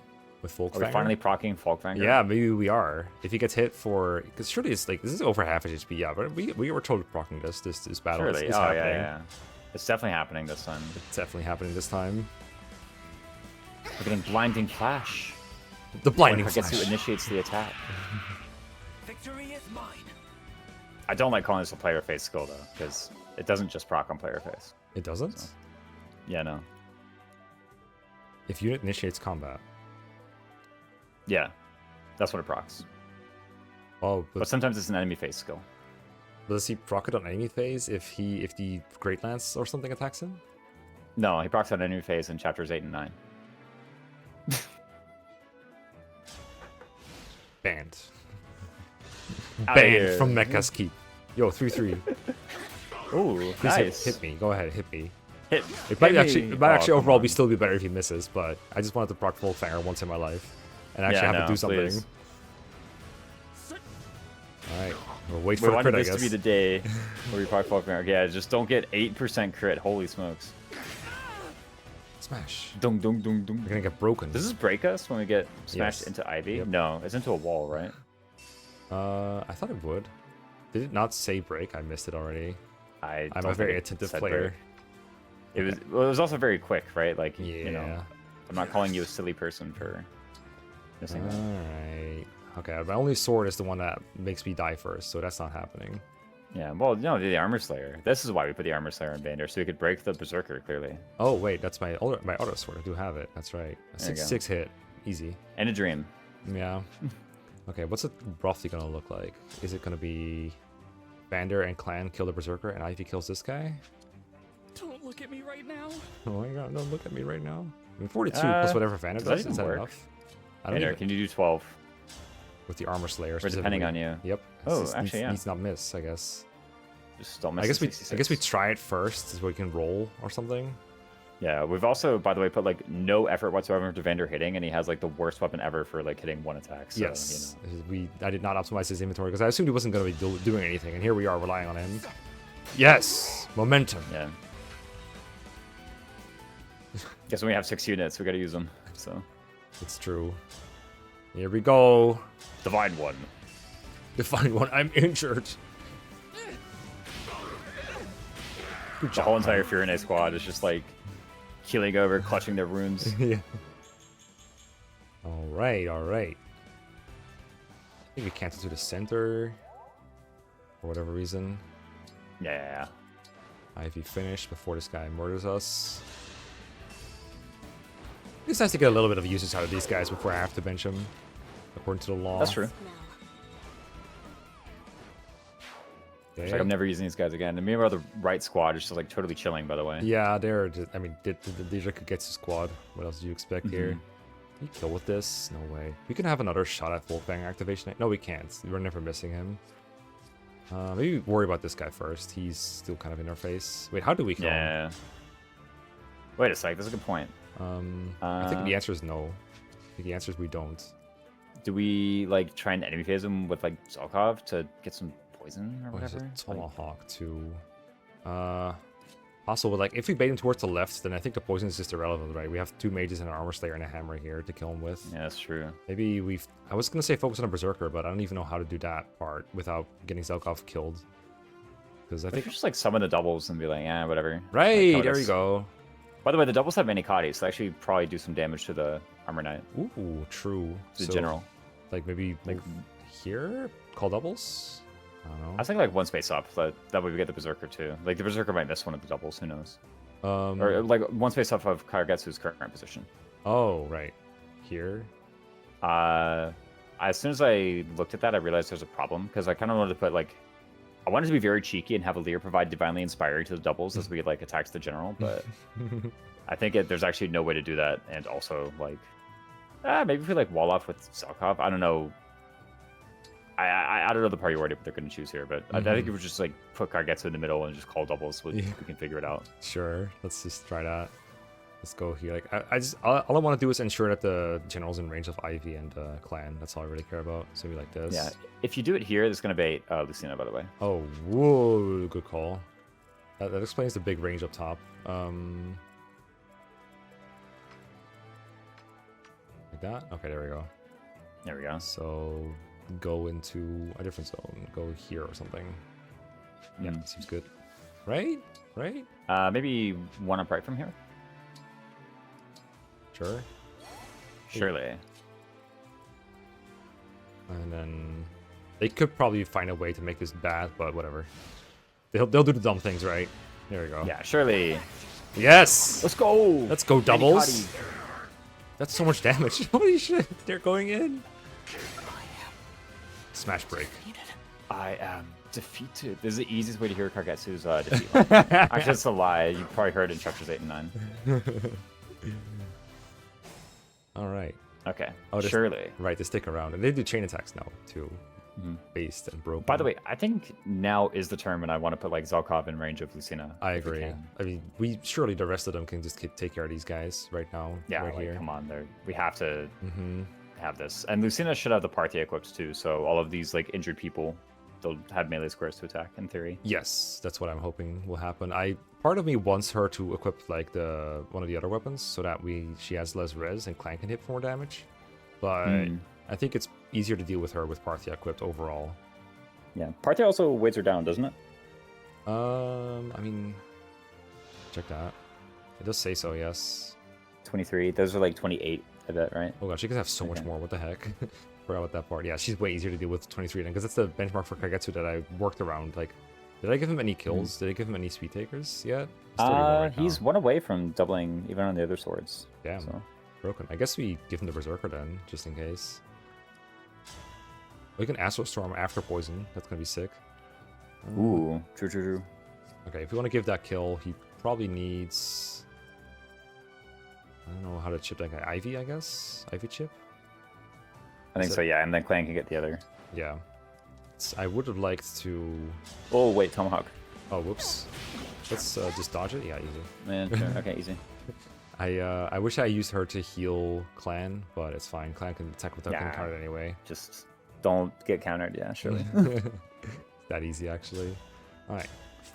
With Folk Are we finally proccing Folkvanger? Yeah, maybe we are. If he gets hit for... Because surely it's like... This is over half HP, yeah. But we were totally proccing this. This battle Surely. is Oh, happening. yeah. It's definitely happening this time. It's definitely happening this time. We're getting Blinding Flash. The blinding When flash. Kagetsu initiates the attack. Victory is mine. I don't like calling this a player face skill, though, because it doesn't just proc on player face. It doesn't? So. Yeah, no. If unit initiates combat. Yeah. That's what it procs. Oh, But sometimes it's an enemy face skill. does he proc it on enemy phase if the Great Lance or something attacks him? No, he procs on enemy phase in chapters 8 and 9. Banned. Outta Banned here. from Mecha's Keep. Yo, 3-3. Ooh, Please nice. hit me. Go ahead, hit me. Hit. It might hit actually, me. it might Oh, actually come overall on. be still be better if he misses, but I just wanted to proc Volfanger once in my life and actually Yeah, have to no, do something. please. All right, we'll wait We for the wanted crit, I this guess. to be the day where we proc Folkvanger. Yeah, just don't get 8% crit. Holy smokes. Smash. Dung, dung, dung, dung. We're gonna get broken. Does this break us when we get smashed Yes. into Ivy? Yep. No, it's into a wall, right? I thought it would. Did it not say break? I missed it already. I'm don't a very think it attentive said player. break. It was also very quick, right? Like, Yeah. you know, I'm not calling you a silly person for missing that. Alright. Okay, my only sword is the one that makes me die first, so that's not happening. Yeah, well, no, the Armor Slayer. This is why we put the Armor Slayer in Vander, so we could break the Berserker, clearly. Oh, wait, that's my auto sword. I do have it. That's right. A There you go. 6 hit. Easy. And a Dream. Yeah. Okay, what's it roughly gonna look like? Is it gonna be Vander and Clan kill the Berserker and Ivy kills this guy? Don't look at me right now. Oh my god, don't look at me right now. I mean, 42 plus whatever Vander does that does, even is that work? enough? I don't Vander, even, can you do 12? with the armor slayer. Or depending on specifically. you. Yep. Oh, It's actually, yeah. needs not miss, I guess. Just don't miss I guess the we 66. try it first so we can roll or something. Yeah, we've also, by the way, put like no effort whatsoever into Vander hitting, and he has like the worst weapon ever for like hitting one attack. So, Yes, I did not optimize his inventory because I assumed he wasn't going to be doing anything, and here we are relying on him. Yes, momentum. Yeah. Guess when we have 6 units, we got to use them. So. It's true. Here we go. Divine one. Define one. I'm injured. Good The job, whole entire Furine squad is just like keeling over, clutching their runes. yeah. All right, all right. I think we cancel to the center for whatever reason. Yeah. IV finished before this guy murders us. It's nice to get a little bit of usage out of these guys before I have to bench them, according to the law. That's true. Okay. It's like I'm never using these guys again. And meanwhile, the right squad is just like totally chilling, by the way. Yeah, they're just, I mean, these are Kagetsu squad. What else do you expect here? Can you kill with this? No way. We can have another shot at Wolfgang activation. No, we can't. We're never missing him. Maybe worry about this guy first. He's still kind of in our face. Wait, how do we kill him? Yeah. Wait a sec. That's a good point. I think the answer is no. I think the answer is we don't. Do we like try and enemy phase him with like Zelkov to get some poison or What is it? whatever? Tomahawk too. Also, like if we bait him towards the left, then I think the poison is just irrelevant, right? We have 2 mages and an armor slayer and a hammer here to kill him with. Yeah, that's true. Maybe I was gonna say focus on a berserker, but I don't even know how to do that part without getting Zelkov killed. Because I think think just like summon the doubles and be like, yeah, whatever. right Like, there you go. By the way, the doubles have Manikati, so they actually probably do some damage to the armor knight. Ooh, true. The So, general. Like maybe like here, call doubles. I don't know. I think like one space up. That way we get the berserker too. Like the berserker might miss one of the doubles. Who knows? Or like one space up of Kagetsu's current position. Oh, right. Here. As soon as I looked at that, I realized there's a problem because I kind of wanted to put like, I wanted to be very cheeky and have a Lear provide divinely inspiring to the doubles as we like attacks the general, but I think there's actually no way to do that. And also like, maybe if we like wall off with Zelkov. I don't know. I don't know the priority they're going to choose here, but I think it would just like put Kagetsu in the middle and just call doubles. We can figure it out. Sure. Let's just try that. Let's go here. Like I just all I want to do is ensure that the general's in range of Ivy and Clan. That's all I really care about. So we like this. Yeah. If you do it here, it's going to bait Lucina, by the way. Oh, whoa, good call. That explains the big range up top. Like that. Okay, there we go. There we go. So go into a different zone. Go here or something. Yeah, seems good. Right? Right? Maybe one up right from here. Sure. Surely. And then they could probably find a way to make this bad, but whatever. They'll do the dumb things, right? There we go. Yeah, surely. Yes! Let's go! Let's go doubles. Manikati. That's so much damage. Holy shit. They're going in. Smash break. I am defeated. This is the easiest way to hear Kagetsu's defeat line. Actually, that's a lie. You probably heard it in chapters 8 and 9. All right. Okay. Oh, surely. Right, they stick around. And they do chain attacks now, too. Based and broken. By the way, I think now is the turn when I want to put like Zelkov in range of Lucina. I agree. I mean, surely the rest of them can just take care of these guys right now. Yeah, right like, here. come on. We have to have this. And Lucina should have the Parthia equipped too, so all of these like injured people, they'll have melee squares to attack in theory. Yes, that's what I'm hoping will happen. Part of me wants her to equip like one of the other weapons so that she has less res and Clan can hit more damage. But I think it's easier to deal with her with Parthia equipped overall. Yeah, Parthia also weights her down, doesn't it? I mean, check that. It does say so, yes. 23. Those are like 28, I bet, right? Oh gosh, she can have so much more. What the heck? Forgot about that part. Yeah, she's way easier to deal with 23 then, because that's the benchmark for Kagetsu that I worked around. Like, did I give him any kills? Did I give him any speed takers yet? He's one away from doubling even on the other swords. Damn, so. Broken. I guess we give him the Berserker then, just in case. We can Astral Storm after poison. That's gonna be sick. Ooh, true. Okay, if we want to give that kill, he probably needs... I don't know how to chip that guy. Ivy, I guess? Ivy chip? I think so, yeah, and then Clan can get the other. Yeah. I would have liked to... Oh, wait, Tomahawk. Oh, whoops. Let's just dodge it. Yeah, easy. Man, sure. Okay, easy. I wish I used her to heal Clan, but it's fine. Clan can attack without getting Yeah. countered anyway. Just don't get countered. Yeah, surely. That easy, actually. Alright.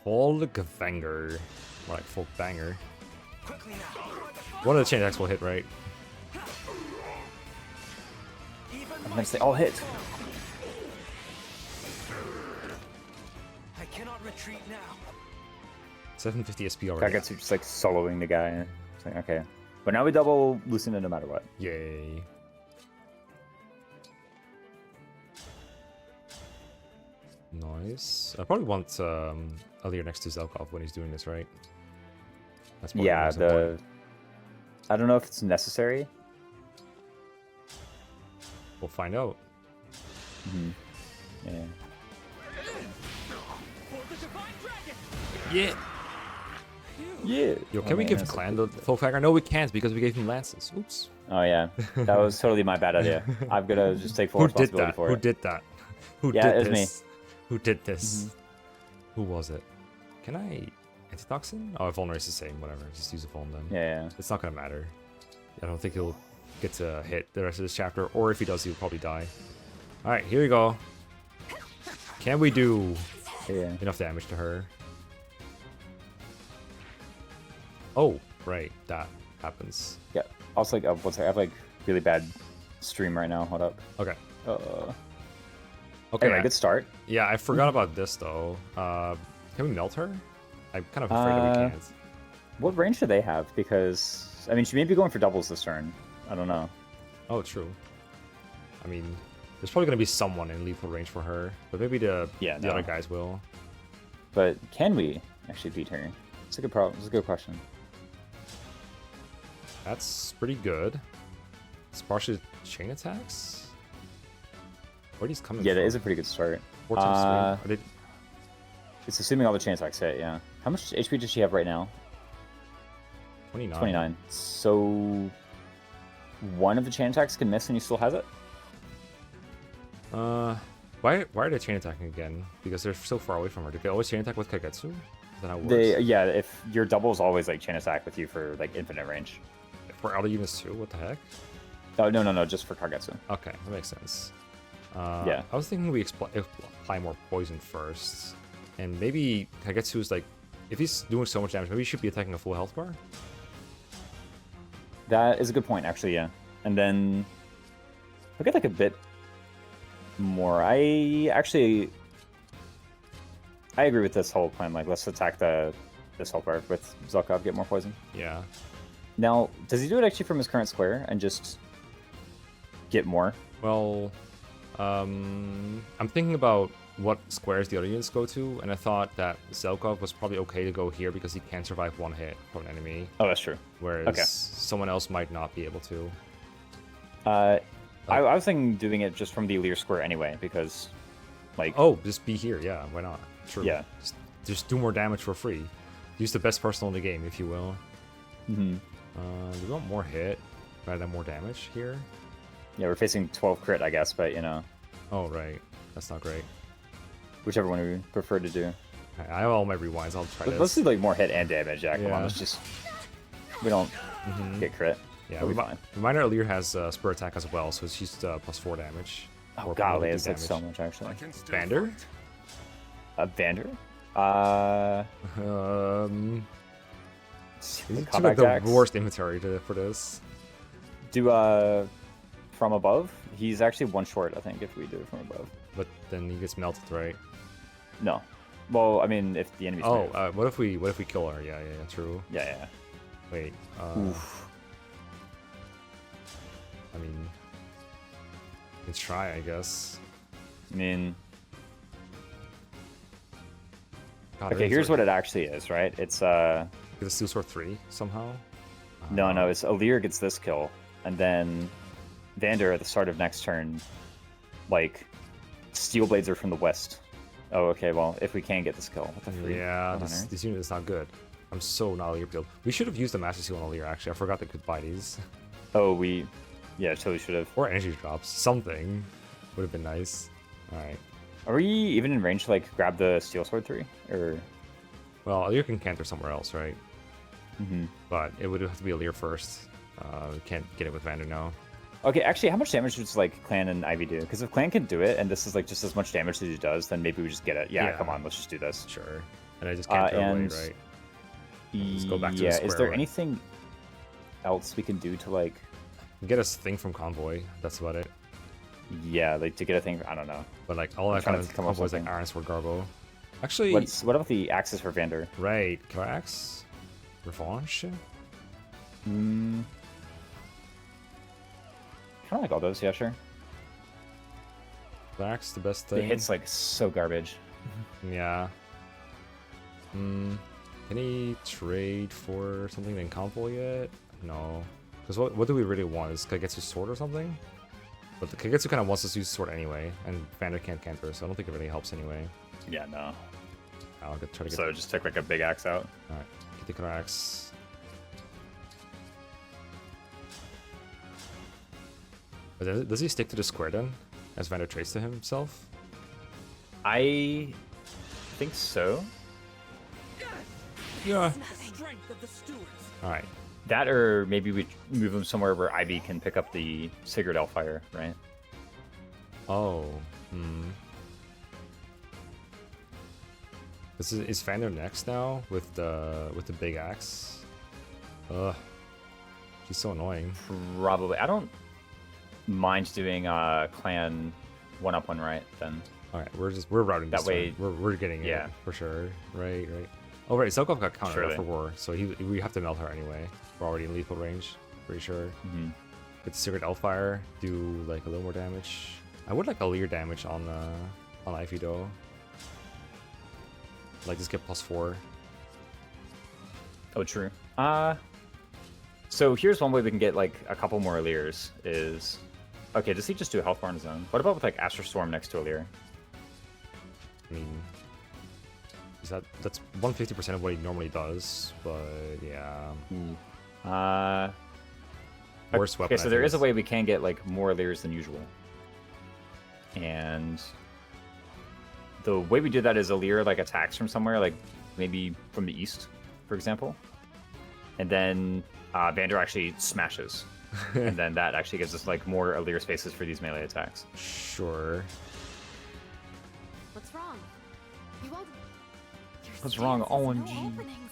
Vander. More like Folk Banger. Quickly now. One of the chain attacks will hit, right? Even I'm my gonna say all hit. I cannot retreat now. 750 SP already. Kagetsu just like soloing the guy. It's like, okay. But now we double Lucina no matter what. Yay. Nice. I probably want Alir next to Zelkov when he's doing this, right? That's probably Yeah, most important. I don't know if it's necessary. We'll find out. Yeah. For the divine dragon. Yeah. Yeah. Yo, can we give Clan the Folk Banger? No, we can't because we gave him lances. Oops. Oh yeah, that was totally my bad idea. I'm gonna just take full Who did responsibility that? for Who it. did that? Who Yeah, did it was me. this? Who did this? Who was it? Can I antitoxin? Oh, Vulner is the same. Whatever. Just use a Vuln then. Yeah. It's not gonna matter. I don't think he'll get to hit the rest of this chapter, or if he does, he'll probably die. All right, here we go. Can we do Yeah. enough damage to her? Oh, right, that happens. Yeah. Also, like, what's I have like really bad stream right now. Hold up. Okay. Okay. Okay. Good start. Yeah, I forgot about this though. Can we melt her? I'm kind of afraid that we can't. What range do they have? Because I mean, she may be going for doubles this turn. I don't know. Oh, true. I mean, there's probably gonna be someone in lethal range for her, but maybe the No. other guys will. But can we actually beat her? It's a good problem. It's a good question. That's pretty good. It's partially chain attacks. Where are these coming Yeah, from? that is a pretty good start. 4 times 3. Are they... It's assuming all the chain attacks hit. Yeah. How much HP does she have right now? 29. 29. So one of the chain attacks can miss and he still has it? Why are they chain attacking again? Because they're so far away from her. Do they always chain attack with Kagetsu? Is that how it works? Yeah, if your double is always like chain attack with you for like infinite range. For other units too? What the heck? Oh no, just for Kagetsu. Okay, that makes sense. Yeah. I was thinking we apply more poison first. And maybe Kagetsu's like, if he's doing so much damage, maybe he should be attacking a full health bar? That is a good point, actually, yeah. And then look at like a bit more. I agree with this whole plan. Like, let's attack this whole bar with Zelkov, get more poison. Yeah. Now, does he do it actually from his current square and just get more? Well, I'm thinking about what squares the other units go to, and I thought that Zelkov was probably okay to go here because he can survive one hit from an enemy, Oh, that's true. whereas Okay. someone else might not be able to. I was thinking doing it just from the Lear square anyway, because, like, Oh, just be here, yeah, why not? True. Yeah. Just do more damage for free. Use the best personal in the game, if you will. mhm. We want more hit rather than more damage here. Yeah, we're facing 12 crit, I guess, but you know, Oh, right. That's not great. whichever one we prefer to do. I have all my rewinds. I'll try Let's this. do like more hit and damage. Yeah, come on, Yeah. let's just we don't get crit. Yeah, We'll be fine. Reminder Lear has Spur attack as well, so she's +4 damage. Oh Or golly, +2 it's like so damage. much actually. Vander? Vander? These are Combat like the jacks. worst inventory for this. Do from above? He's actually one short, I think, if we do it from above. But then he gets melted, right? No. Well, I mean, if the enemy's Oh, move. what if we kill her? Yeah, true. Yeah. Wait. Oof. I mean, let's try, I guess. I mean, God, okay, here's what it actually is, right? It's Get a Steel Sword 3 somehow. no, it's Alir gets this kill, and then Vander at the start of next turn, like, Steel Blades are from the west. Oh, okay, well, if we can get this kill, what the freak? Yeah, Hold on, right? this unit is not good. I'm so not Lear build. We should have used the Master Seal on Lear, actually. I forgot they could buy these. Oh, yeah, totally should have. Or energy drops. Something would have been nice. Alright. Are we even in range to, like, grab the Steel Sword 3? Or, Well, Lear can canter somewhere else, right? Mm-hmm. But it would have to be a Lear first. Can't get it with Vander now. Okay, actually, how much damage does like Clan and Ivy do? Because if Clan can do it, and this is like just as much damage as he does, then maybe we just get it. Yeah, Yeah. come on, let's just do this. Sure. And I just can't away, and- right? Let's go back to the Yeah, square is there one. anything else we can do to like? Get us thing from Convoy. That's about it. Yeah, like to get a thing. I don't know. But like all I'm that trying kind to of come up with Convoy is like something. Iron Sword Garbo. Actually, What about the axes for Vander? right. Coax? Revanche? Kind of like all those, yeah, sure. Coax, the best The thing. hit's like so garbage. Yeah. Can he trade for something in Convoy yet? No. Because what do we really want? Is Kagetsu's sword or something? But the Kagetsu kind of wants us to use sword anyway, and Vander can't canter, so I don't think it really helps anyway. Yeah, no. I'll try to get So just take like a big axe out. Alright, get the Coax. But does he stick to the square then? As Vander trades to himself? I think so. Yeah. Strength of the stewards. Alright. That or maybe we move him somewhere where Ivy can pick up the Sigurd Elfire, right? Oh. Is Vander next now with the big axe? Ugh. She's so annoying. Probably. I don't mind doing clan 1-up 1 right then. Alright, we're routing That this way- turn. We're getting yeah. it for sure. Right. Oh right, Zelkov got countered Surely. after war, so we have to melt her anyway. We're already in lethal range, pretty sure. Mm-hmm. Get the Secret Elfire, do like a little more damage. I would like a Lear damage on Ivy though. Like just get +4. Oh, true. So here's one way we can get like a couple more Lears is... Okay, does he just do a health bar on his own? What about with like Astral Storm next to a Lear? I mean, that's 150% of what he normally does, but yeah. Worst weapon. Okay, so there is a way we can get like more Lears than usual. And the way we do that is a Lear like attacks from somewhere, like maybe from the east, for example. And then Vander actually smashes. And then that actually gives us like more Lear spaces for these melee attacks. Sure. What's wrong? You won't. Your What's wrong? stance has no OMG. openings.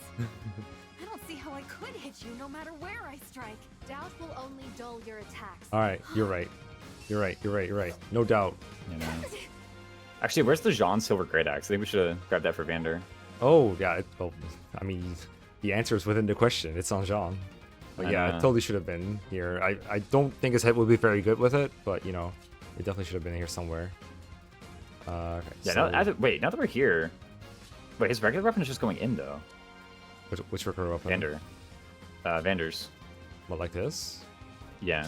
I don't see how I could hit you no matter where I strike. Doubt will only dull your attacks. Alright, you're right. You're right. No doubt. You know? Actually, where's the Jean Silver Great Axe? I think we should have grabbed that for Vander. Oh, yeah. Well, I mean, the answer is within the question. It's on Jean. But yeah, it totally should have been here. I don't think his head would be very good with it, but, you know, it definitely should have been here somewhere. Okay, Yeah, so now that we're here... Wait, his regular weapon is just going in, though. which recruiter weapon? Vander. Vander's. What, like this? Yeah.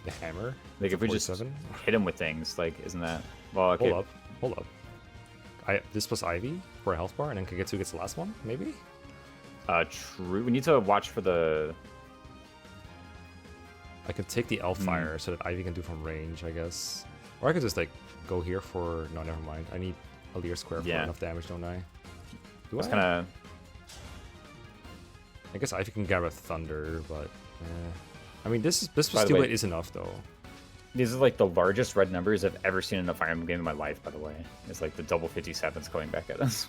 The hammer? Like, if we just 47? hit him with things, like, isn't that... Well, okay. Hold up. This plus Ivy for a health bar, and then Kagetsu gets the last one, maybe? True. We need to watch for the... I could take the Elfire so that Ivy can do from range, I guess. Or I could just, like, go here for... No, never mind. I need a Lear square for Yeah. enough damage, don't I? Do It's I? kind of... I guess Ivy can grab a Thunder, but... I mean, this By Steel the way- Blade is enough, though. These are, like, the largest red numbers I've ever seen in a Fire Emblem game in my life, by the way. It's, like, the double 57s going back at us.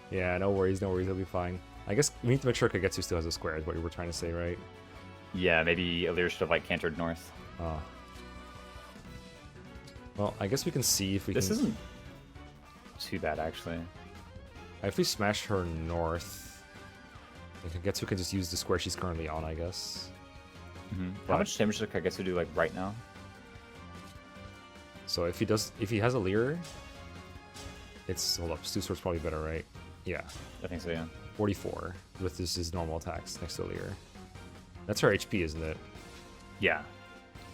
Yeah, no worries, it'll be fine. I guess we need to make sure Kagetsu still has a square, is what you were trying to say, right? Yeah, maybe Alir should have, like, cantered north. Well, I guess we can see if we This can... isn't too bad, actually. If we smash her north, then Kagetsu can just use the square she's currently on, I guess. How much damage does Kagetsu do, like, right now? So if he has a Lear, it's... Hold up, Stu Sword's probably better, right? Yeah. I think so, yeah. 44 with his normal attacks next to Lear. That's her HP, isn't it? Yeah.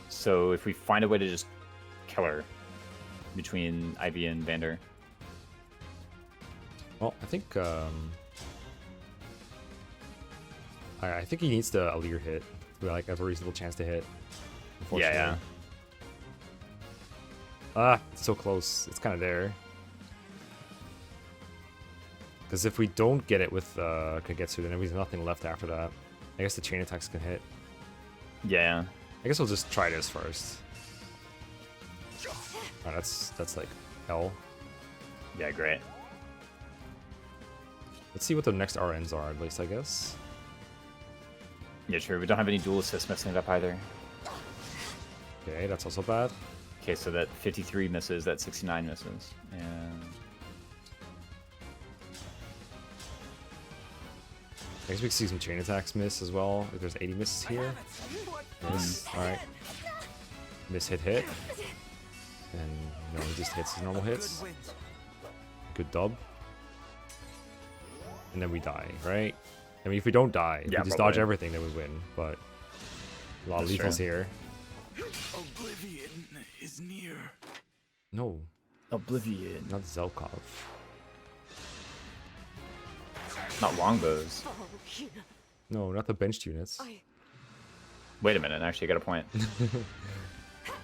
So if we find a way to just kill her between Ivy and Vander. Well, I think I think he needs the Lear hit to like have a reasonable chance to hit. Unfortunately. Yeah. It's so close. It's kind of there. Because if we don't get it with Kagetsu, then there's nothing left after that. I guess the chain attacks can hit. Yeah. I guess we'll just try this first. Oh, that's like hell. Yeah, great. Let's see what the next RNs are, at least, I guess. Yeah, sure. We don't have any dual assists messing it up either. Okay, that's also bad. Okay, so that 53 misses, that 69 misses. And I guess we can see some chain attacks miss as well. If there's 80 misses here. Miss. Alright. Miss, hit, hit. And no, he just hits his normal hits. Good wins. Good dub. And then we die, right? I mean, if we don't die, if Yeah, we just probably. dodge everything, then we win. But a lot of That's lethals true. here. Oblivion is near. No, Oblivion. not Zelkov. Not longbows. Oh, yeah. No, not the benched units. Wait a minute, actually, I got a point.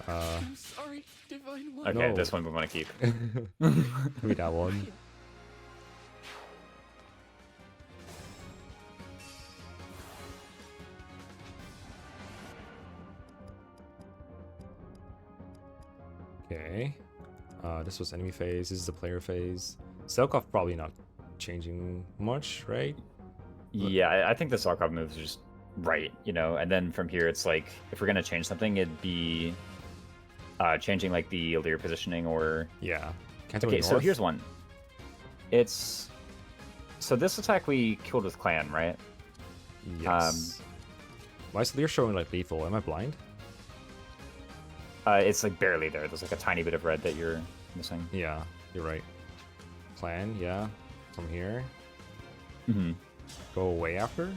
I'm sorry, Divine One. Okay, No. this one we want to keep. Give me that one. Okay. This was enemy phase. This is the player phase. Zelkov probably not changing much, right? Yeah, I think the Zelkov moves are just right, you know, and then from here it's like, if we're going to change something, it'd be changing like the Lear positioning or... Yeah. Can't do Okay, it so north. here's one. It's... So this attack we killed with Clan, right? Yes. Why is Lear showing like lethal? Am I blind? It's like barely there. There's like a tiny bit of red that you're missing. Yeah, you're right. Clan, yeah. From here. Mm-hmm. Go away after.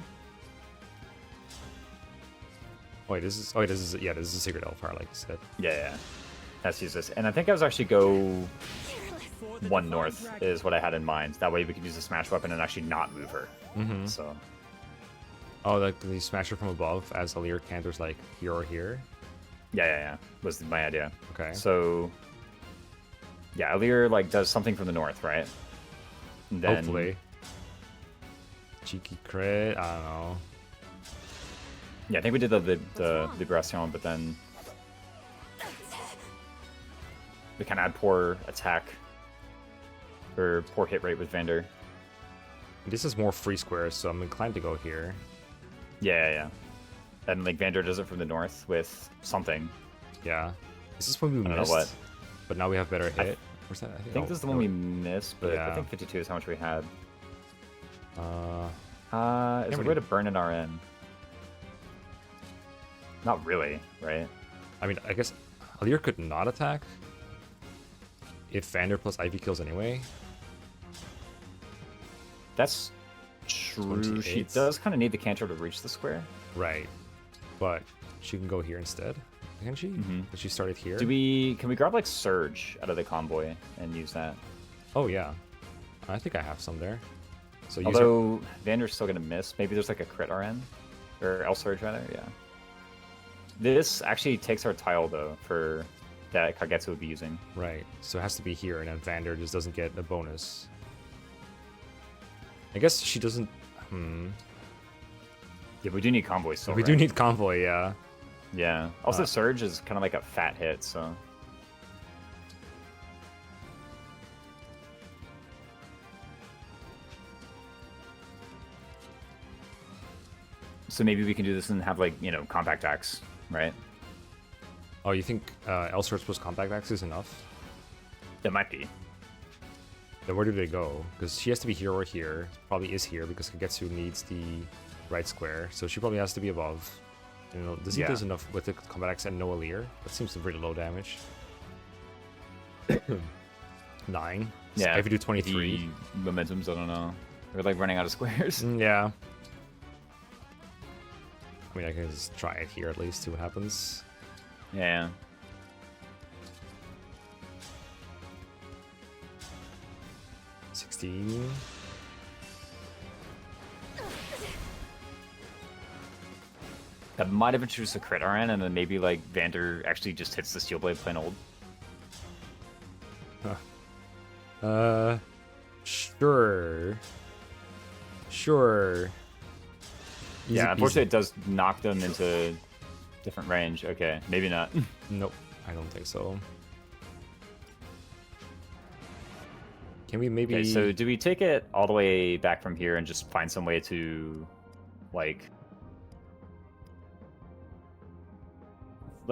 Oh wait, this is. Oh wait, this is. Yeah, this is a secret elf like you said. Yeah. Let's use this. And I think I was actually go For the one Divine north Dragon. is what I had in mind. That way we could use the smash weapon and actually not move her. Mm-hmm. So Oh, like the smasher from above as a Lear canters like here or here. yeah. Was my idea. Okay. So yeah, Alir like does something from the north, right? And then, Hopefully. Cheeky crit. I don't know. Yeah, I think we did the Liberacion, but then we kind of had poor attack or poor hit rate with Vander. This is more free squares, so I'm inclined to go here. Yeah. And like Vander does it from the north with something. Yeah. Is this one we I don't know missed? what. But now we have better hit. Where's that? I think this is the one we missed, but I Yeah. think 52 is how much we had. Uh, Is there a really- way to burn an RN? Not really, right? I mean, I guess Alir could not attack if Vander plus Ivy kills anyway. That's true. She 28. does kind of need the cantrip to reach the square. Right. But she can go here instead, can she? Mhm. But she started here. Can we grab like Surge out of the convoy and use that? Oh, yeah. I think I have some there. So use her- Although Vander's still gonna miss. Maybe there's like a crit RN or L Surge rather. Yeah. This actually takes our tile though for that Kagetsu would be using. Right. So it has to be here, and then Vander just doesn't get a bonus. I guess she doesn't... Yeah, we do need convoys still. we right? do need convoy, yeah. Yeah. Also, Uh, Surge is kind of like a fat hit, so. So maybe we can do this and have like, compact axe, right? Oh, you think L Search plus compact axe is enough? That might be. Then where do they go? Because she has to be here or here. Probably is here because Kagetsu needs the right square. So she probably has to be above. Does he Yeah. does enough with the combat axe and no Alir? That seems pretty low damage. 9. Yeah. If you do 23. The momentums, I don't know. We're like running out of squares. Yeah. I mean, I can just try it here at least, see what happens. Yeah. $16. That might have introduced a crit RN, and then maybe like Vander actually just hits the Steel Blade plain old. Sure. Sure. Easy Yeah, peasy. unfortunately, it does knock them into different range. Okay, maybe not. Nope, I don't think so. Can we maybe... Okay, so do we take it all the way back from here and just find some way to, like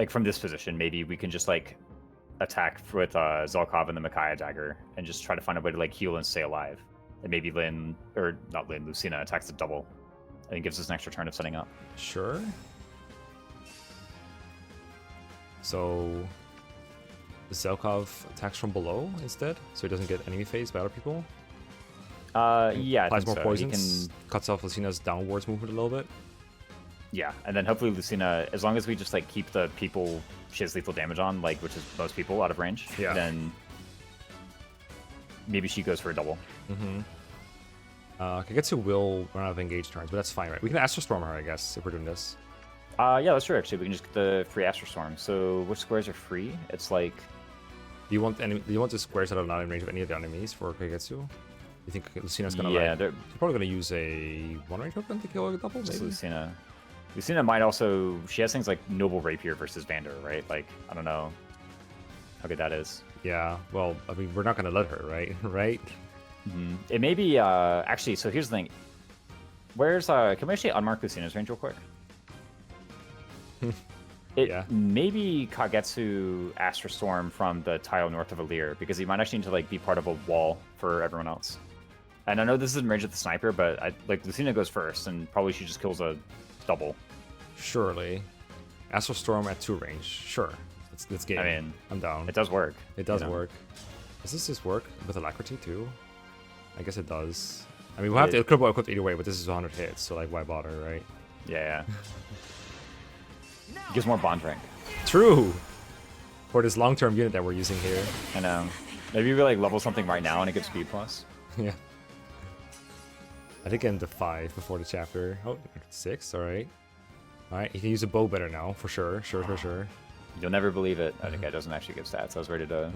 from this position, maybe we can just like attack with Zelkov and the Micaiah dagger and just try to find a way to like heal and stay alive. And maybe Lyn, or not Lyn, Lucina attacks the double and gives us an extra turn of setting up. Sure. So Zelkov attacks from below instead, so he doesn't get enemy phase by other people. Yeah, I Applies think more so. poisons. Cuts off Lucina's downwards movement a little bit. Yeah, and then hopefully Lucina, as long as we just like keep the people she has lethal damage on, like which is most people out of range, Yeah. then maybe she goes for a double. Mm-hmm. Kagetsu will run out of engaged turns, but that's fine, right? We can Astral Storm her, I guess, if we're doing this. Yeah, that's true. Actually, we can just get the free Astral Storm. So which squares are free? It's like Do you want the squares that are not in range of any of the enemies for Kagetsu? You think Lucina's gonna yeah, like... they're She's probably gonna use a one range weapon to kill a double, just maybe? Lucina. Lucina might also. She has things like Noble Rapier versus Vander, right? Like I don't know how good that is. Yeah, well, I mean, we're not gonna let her, right? Right? It may be actually. So here's the thing. Where's can we actually unmark Lucina's range real quick? It Yeah. maybe Kagetsu Astral Storm from the tile north of Alir, because he might actually need to like be part of a wall for everyone else. And I know this is in range of the sniper, but Lucina goes first, and probably she just kills a double. Surely. Astral Storm at 2 range. Sure. Let's game. I mean, I'm down. it does work. It does you know? work. Does this just work with Alacrity too? I guess it does. I mean, we'll have to equip either way, but this is 100 hits, so like, why bother, right? Yeah. Gives more bond rank. True! For this long-term unit that we're using here. I know. Maybe we like level something right now and it gives speed plus. Yeah. I think I'm the 5 before the chapter. Oh, 6, alright. Alright, you can use a bow better now, for sure. Sure. You'll never believe it. That guy doesn't actually give stats. I was ready to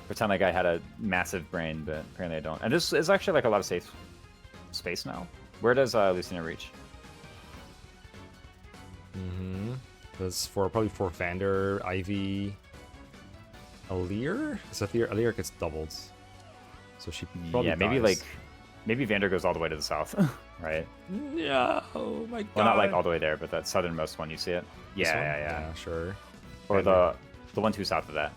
pretend like I had a massive brain, but apparently I don't. And this is actually like a lot of safe space now. Where does Lucina reach? That's probably for Vander, Ivy, Alir? Because Alir gets doubled. So she probably Yeah, maybe dies. maybe Vander goes all the way to the south, right? No, oh my god. Well, not like all the way there, but that southernmost one, you see it? This one? Yeah. Sure. Or Vander. the one to south of that.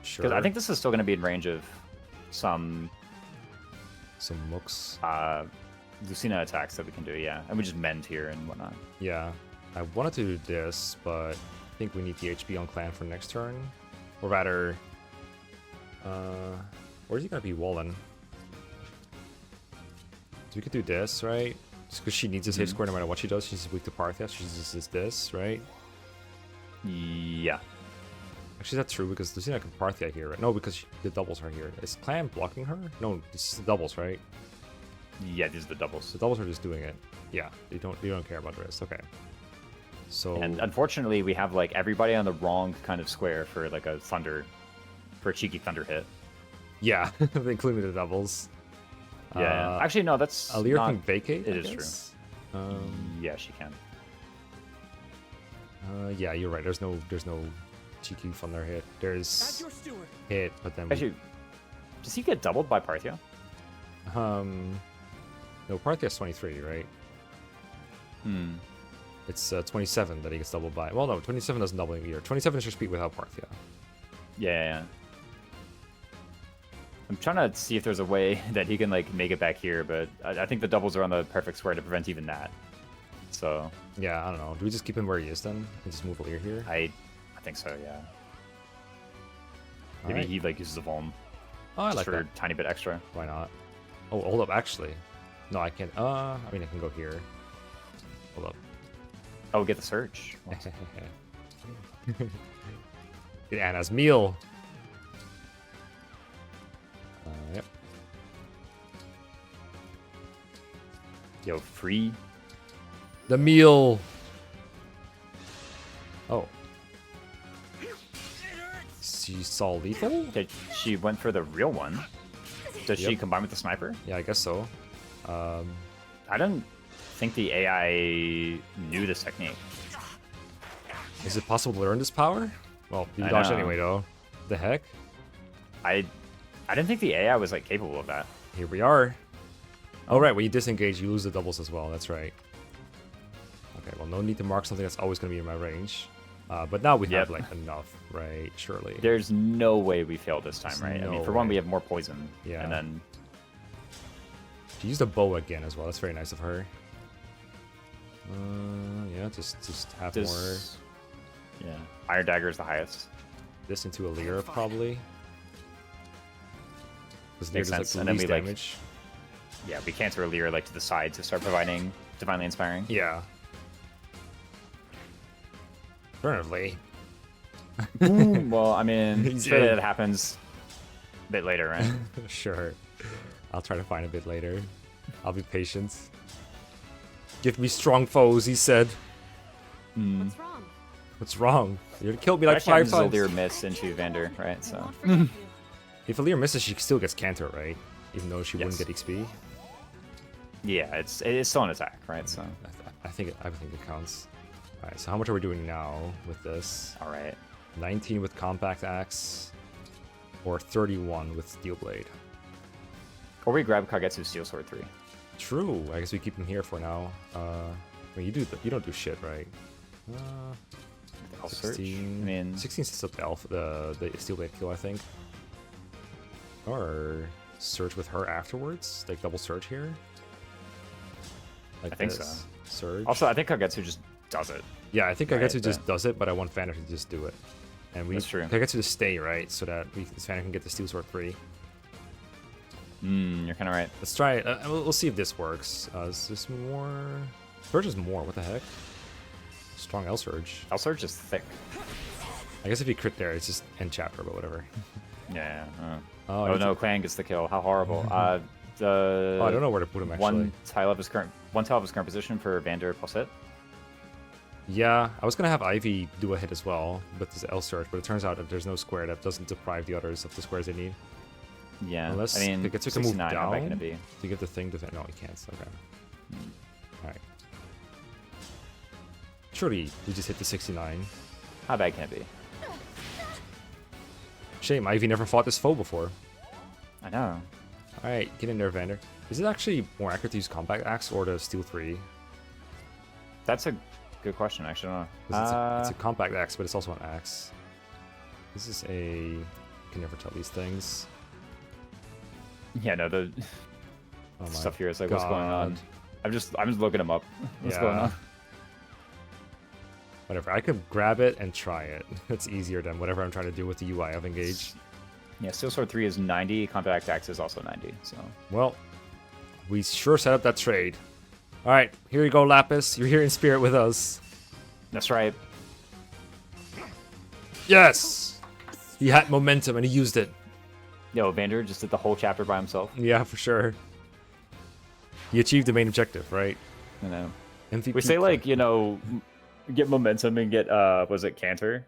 Sure. Because I think this is still going to be in range of some some mooks. Lucina attacks that we can do, yeah. And we just mend here and whatnot. Yeah. I wanted to do this, but I think we need the HP on Clan for next turn. Or rather, where's he gonna be Wallen? So we could do this, right? Just because she needs a safe square no matter what she does. She's weak to Parthia, so she uses this, right? Yeah. Actually, that's true because Lucina can Parthia here, right? No, because the doubles are here. Is Clan blocking her? No, this is the doubles, right? Yeah, these are the doubles. The doubles are just doing it. Yeah, they don't care about the rest. Okay. So And unfortunately, we have like everybody on the wrong kind of square for like a cheeky thunder hit. yeah, including the doubles. Yeah. Actually, no, that's Alir not... can vacate. It I is true. guess? Yeah, she can. Yeah, you're right. There's no cheeky thunder hit. There's Your steward. hit, but then Actually, does he get doubled by Parthia? no, Parthia's 23, right? It's 27 that he gets doubled by. Well, no, 27 doesn't double him either. 27 is your speed without Parthia. Yeah. I'm trying to see if there's a way that he can like make it back here, but I think the doubles are on the perfect square to prevent even that. So Yeah, I don't know. Do we just keep him where he is then? And just move Alir here? I think so, yeah. Maybe Alright. he like uses a Vuln Oh, I just like for that. a tiny bit extra. Why not? Oh, hold up, actually. No, I can't. I mean, I can go here. Hold up. Oh, get the surge. Get Anna's meal. Yep. Yo, free. The meal. Oh. She saw lethal? She went for the real one. Does she Yep. combine with the sniper? Yeah, I guess so. I don't think the AI knew this technique. Is it possible to learn this power? Well, you I dodged know. anyway, though. The heck? I didn't think the AI was like capable of that. Here we are. Oh, right. When you disengage, you lose the doubles as well. That's right. Okay, well, no need to mark something that's always going to be in my range. But now we have, like, enough, right? Surely. There's no way we fail this time, There's right? I mean, no for one, we way. have more poison. Yeah. And then She used a bow again as well. That's very nice of her. Yeah, just have more. this... Yeah. Iron Dagger is the highest. This into a Lear, probably. Because Lear Makes does, sense. like, And the then least we, like, damage. Yeah, we canter a Lear like to the side to start providing Divinely Inspiring. Yeah. Alternatively. Well, I mean, He's sure in. that happens a bit later, right? Sure. I'll try to find a bit later. I'll be patient. Give me strong foes, he said. What's wrong? What's wrong? You're gonna kill me like Actually, 5 happens times. Lear miss into Vander, right? I So won't forget you. If Lear misses, she still gets Canter, right? Even though she wouldn't Yes. get XP. yeah, it's still an attack, right? So I think it counts. Alright, so how much are we doing now with this? all right. 19 with Compact Axe, or 31 with Steel Blade. Or we grab Kagetsu Steel Sword 3. True. I guess we keep him here for now. I mean, you don't do shit, right? I'll search. 16. I mean, 16 sets up the Steel Blade kill, I think. Or search with her afterwards, like double search here. Like I think this. Surge. also, I think Kagetsu just does it. Yeah, I think Right, Kagetsu but- just does it, but I want Vander to just do it. And we That's true. Kagetsu to stay, right? So that Vander can get the Steel Sword 3. You're kind of right. Let's try it. We'll see if this works. Is this more? Surge is more. What the heck? Strong L Surge. L Surge is thick. I guess if you crit there, it's just end chapter, but whatever. Yeah. Oh, I Oh need no, to- Clan gets the kill. How horrible. Oh, I don't know where to put him actually. One tile of his current position for Vander plus hit. Yeah, I was gonna have Ivy do a hit as well with this L Surge, but it turns out that there's no square that doesn't deprive the others of the squares they need. Yeah. Unless I mean, Kagetsu can move 69, how bad can down it be? to give the thing to no, he can't. Okay. Alright. Surely we just hit the 69. How bad can it be? Shame, Ivy never fought this foe before. I know. Alright, get in there, Vander. Is it actually more accurate to use Compact Axe or the Steel 3? That's a good question. Actually, I don't know. 'Cause it's a Compact Axe, but it's also an axe. This is a... I can never tell these things. Yeah, no, the Oh my stuff here is like, what's going on? God. I'm just looking them up. What's Yeah. going on? Whatever, I could grab it and try it. It's easier than whatever I'm trying to do with the UI of Engage. Yeah, Steel Sword 3 is 90. Compact Axe is also 90. So Well, we sure set up that trade. Alright, here you go, Lapis. You're here in spirit with us. that's right. Yes! He had momentum and he used it. Yo, Vander just did the whole chapter by himself. Yeah, for sure. He achieved the main objective, right? You know, MVP. we say like, you know, get momentum and get was it Canter,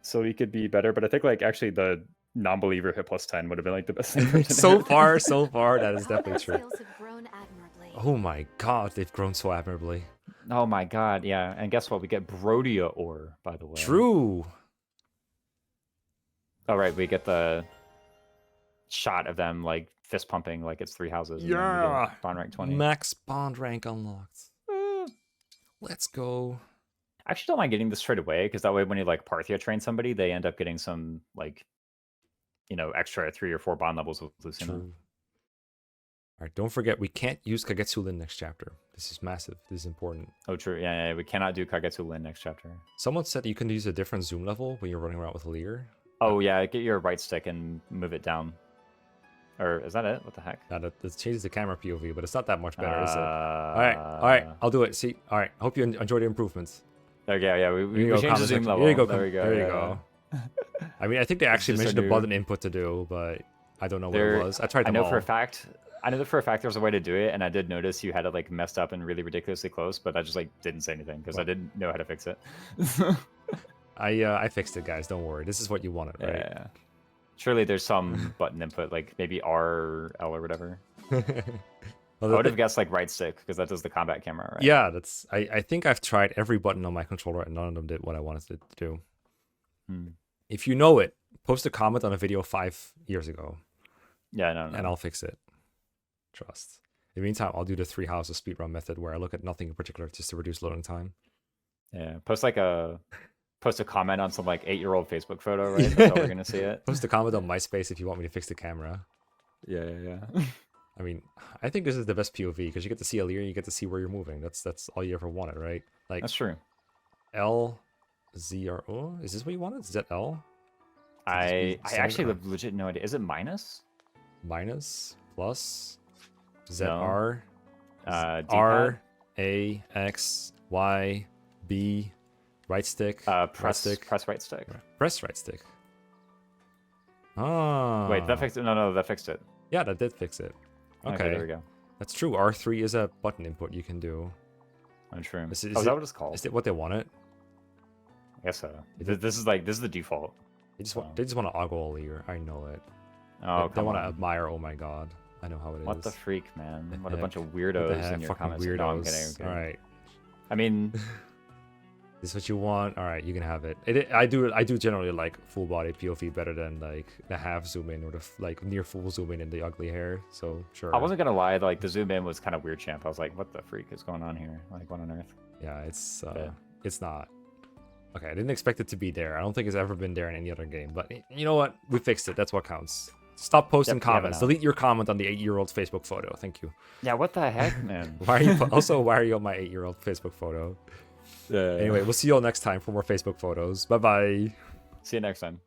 so he could be better. But I think like actually the non-believer hit plus 10 would have been like the best thing. For so far, that is definitely true. Skills have grown admirably. Oh my god, they've grown so admirably. Oh my god, yeah. And guess what? We get Brodia ore, by the way. True. Oh right, we get the shot of them like fist pumping like it's 3 houses. and then we get Yeah. Bond rank 20. Max bond rank unlocked. Let's go. I actually don't mind getting this straight away because that way when you like Parthia train somebody, they end up getting some like, you know, extra 3 or 4 bond levels with Lucina. True. Alright, don't forget, we can't use Kagetsu Lyn next chapter. This is massive. This is important. Oh, true. Yeah, we cannot do Kagetsu Lyn next chapter. Someone said you can use a different zoom level when you're running around with Lear. Oh, yeah, get your right stick and move it down. Or is that it? What the heck? Now that changes the camera POV, but it's not that much better, is it? Alright, Alright, I'll do it. See, alright. Hope you enjoyed the improvements. Okay, yeah, Here we you go, changed the comment zoom section. level. Here you go. There we go. There you yeah, go. I mean, I think they actually just a mentioned a new- button input to do, but I don't know what There- it was. I tried I them know all. for a fact. I know that for a fact there was a way to do it, and I did notice you had it like messed up and really ridiculously close, but I just like didn't say anything because I didn't know how to fix it. I fixed it, guys. Don't worry. This is what you wanted, right? Yeah. Surely there's some button input, like maybe R, L, or whatever. Well, I the would have thi- guessed like right stick because that does the combat camera, right? Yeah, that's. I think I've tried every button on my controller and none of them did what I wanted it to do. Hmm. If you know it, post a comment on a video 5 years ago, Yeah, no, no. and I'll fix it. Trust. In the meantime, I'll do the 3 houses speedrun method where I look at nothing in particular just to reduce loading time. Yeah, post a comment on some like 8-year-old Facebook photo, right? That's how we're gonna see it. Post a comment on MySpace if you want me to fix the camera. Yeah, yeah. I mean, I think this is the best POV because you get to see Alir, you get to see where you're moving. That's all you ever wanted, right? Like That's true. L, Z, R, O. Is this what you wanted? Z, L? I Seven actually or- have legit no idea. Is it minus? Minus, plus, Z, No. R, D-pad? R, A, X, Y, B, right stick, Press stick, press right stick. press right stick. Ah. Wait, that fixed it. No, that fixed it. Yeah, that did fix it. Okay, there we go. that's true. R3 is a button input you can do. I'm true. Is Is, it- oh, is is that it- what it's called? Is it what they wanted? I guess so. This is the default. They just Oh. want to ogle Alir. I know it. Oh, They come want to on. admire. Oh my god, I know how it is. What the freak, man? The What a bunch heck? of What weirdos the heck? in your Fucking comments. weirdos. No, I'm kidding. I'm kidding. All right, I mean, this is what you want. All right, you can have it. I do generally like full body POV better than like the half zoom in or the like near full zoom in the ugly hair. So sure. I wasn't gonna lie. Like the zoom in was kind of weird, champ. I was like, what the freak is going on here? Like, what on earth? Yeah, it's Yeah. it's not. Okay, I didn't expect it to be there. I don't think it's ever been there in any other game. But you know what? We fixed it. That's what counts. Stop posting Yep, we have it comments. now. Delete your comment on the 8-year-old's Facebook photo. Thank you. Yeah, what the heck, man? Why are you why are you on my 8-year-old Facebook photo? Anyway, we'll see you all next time for more Facebook photos. Bye bye. See you next time.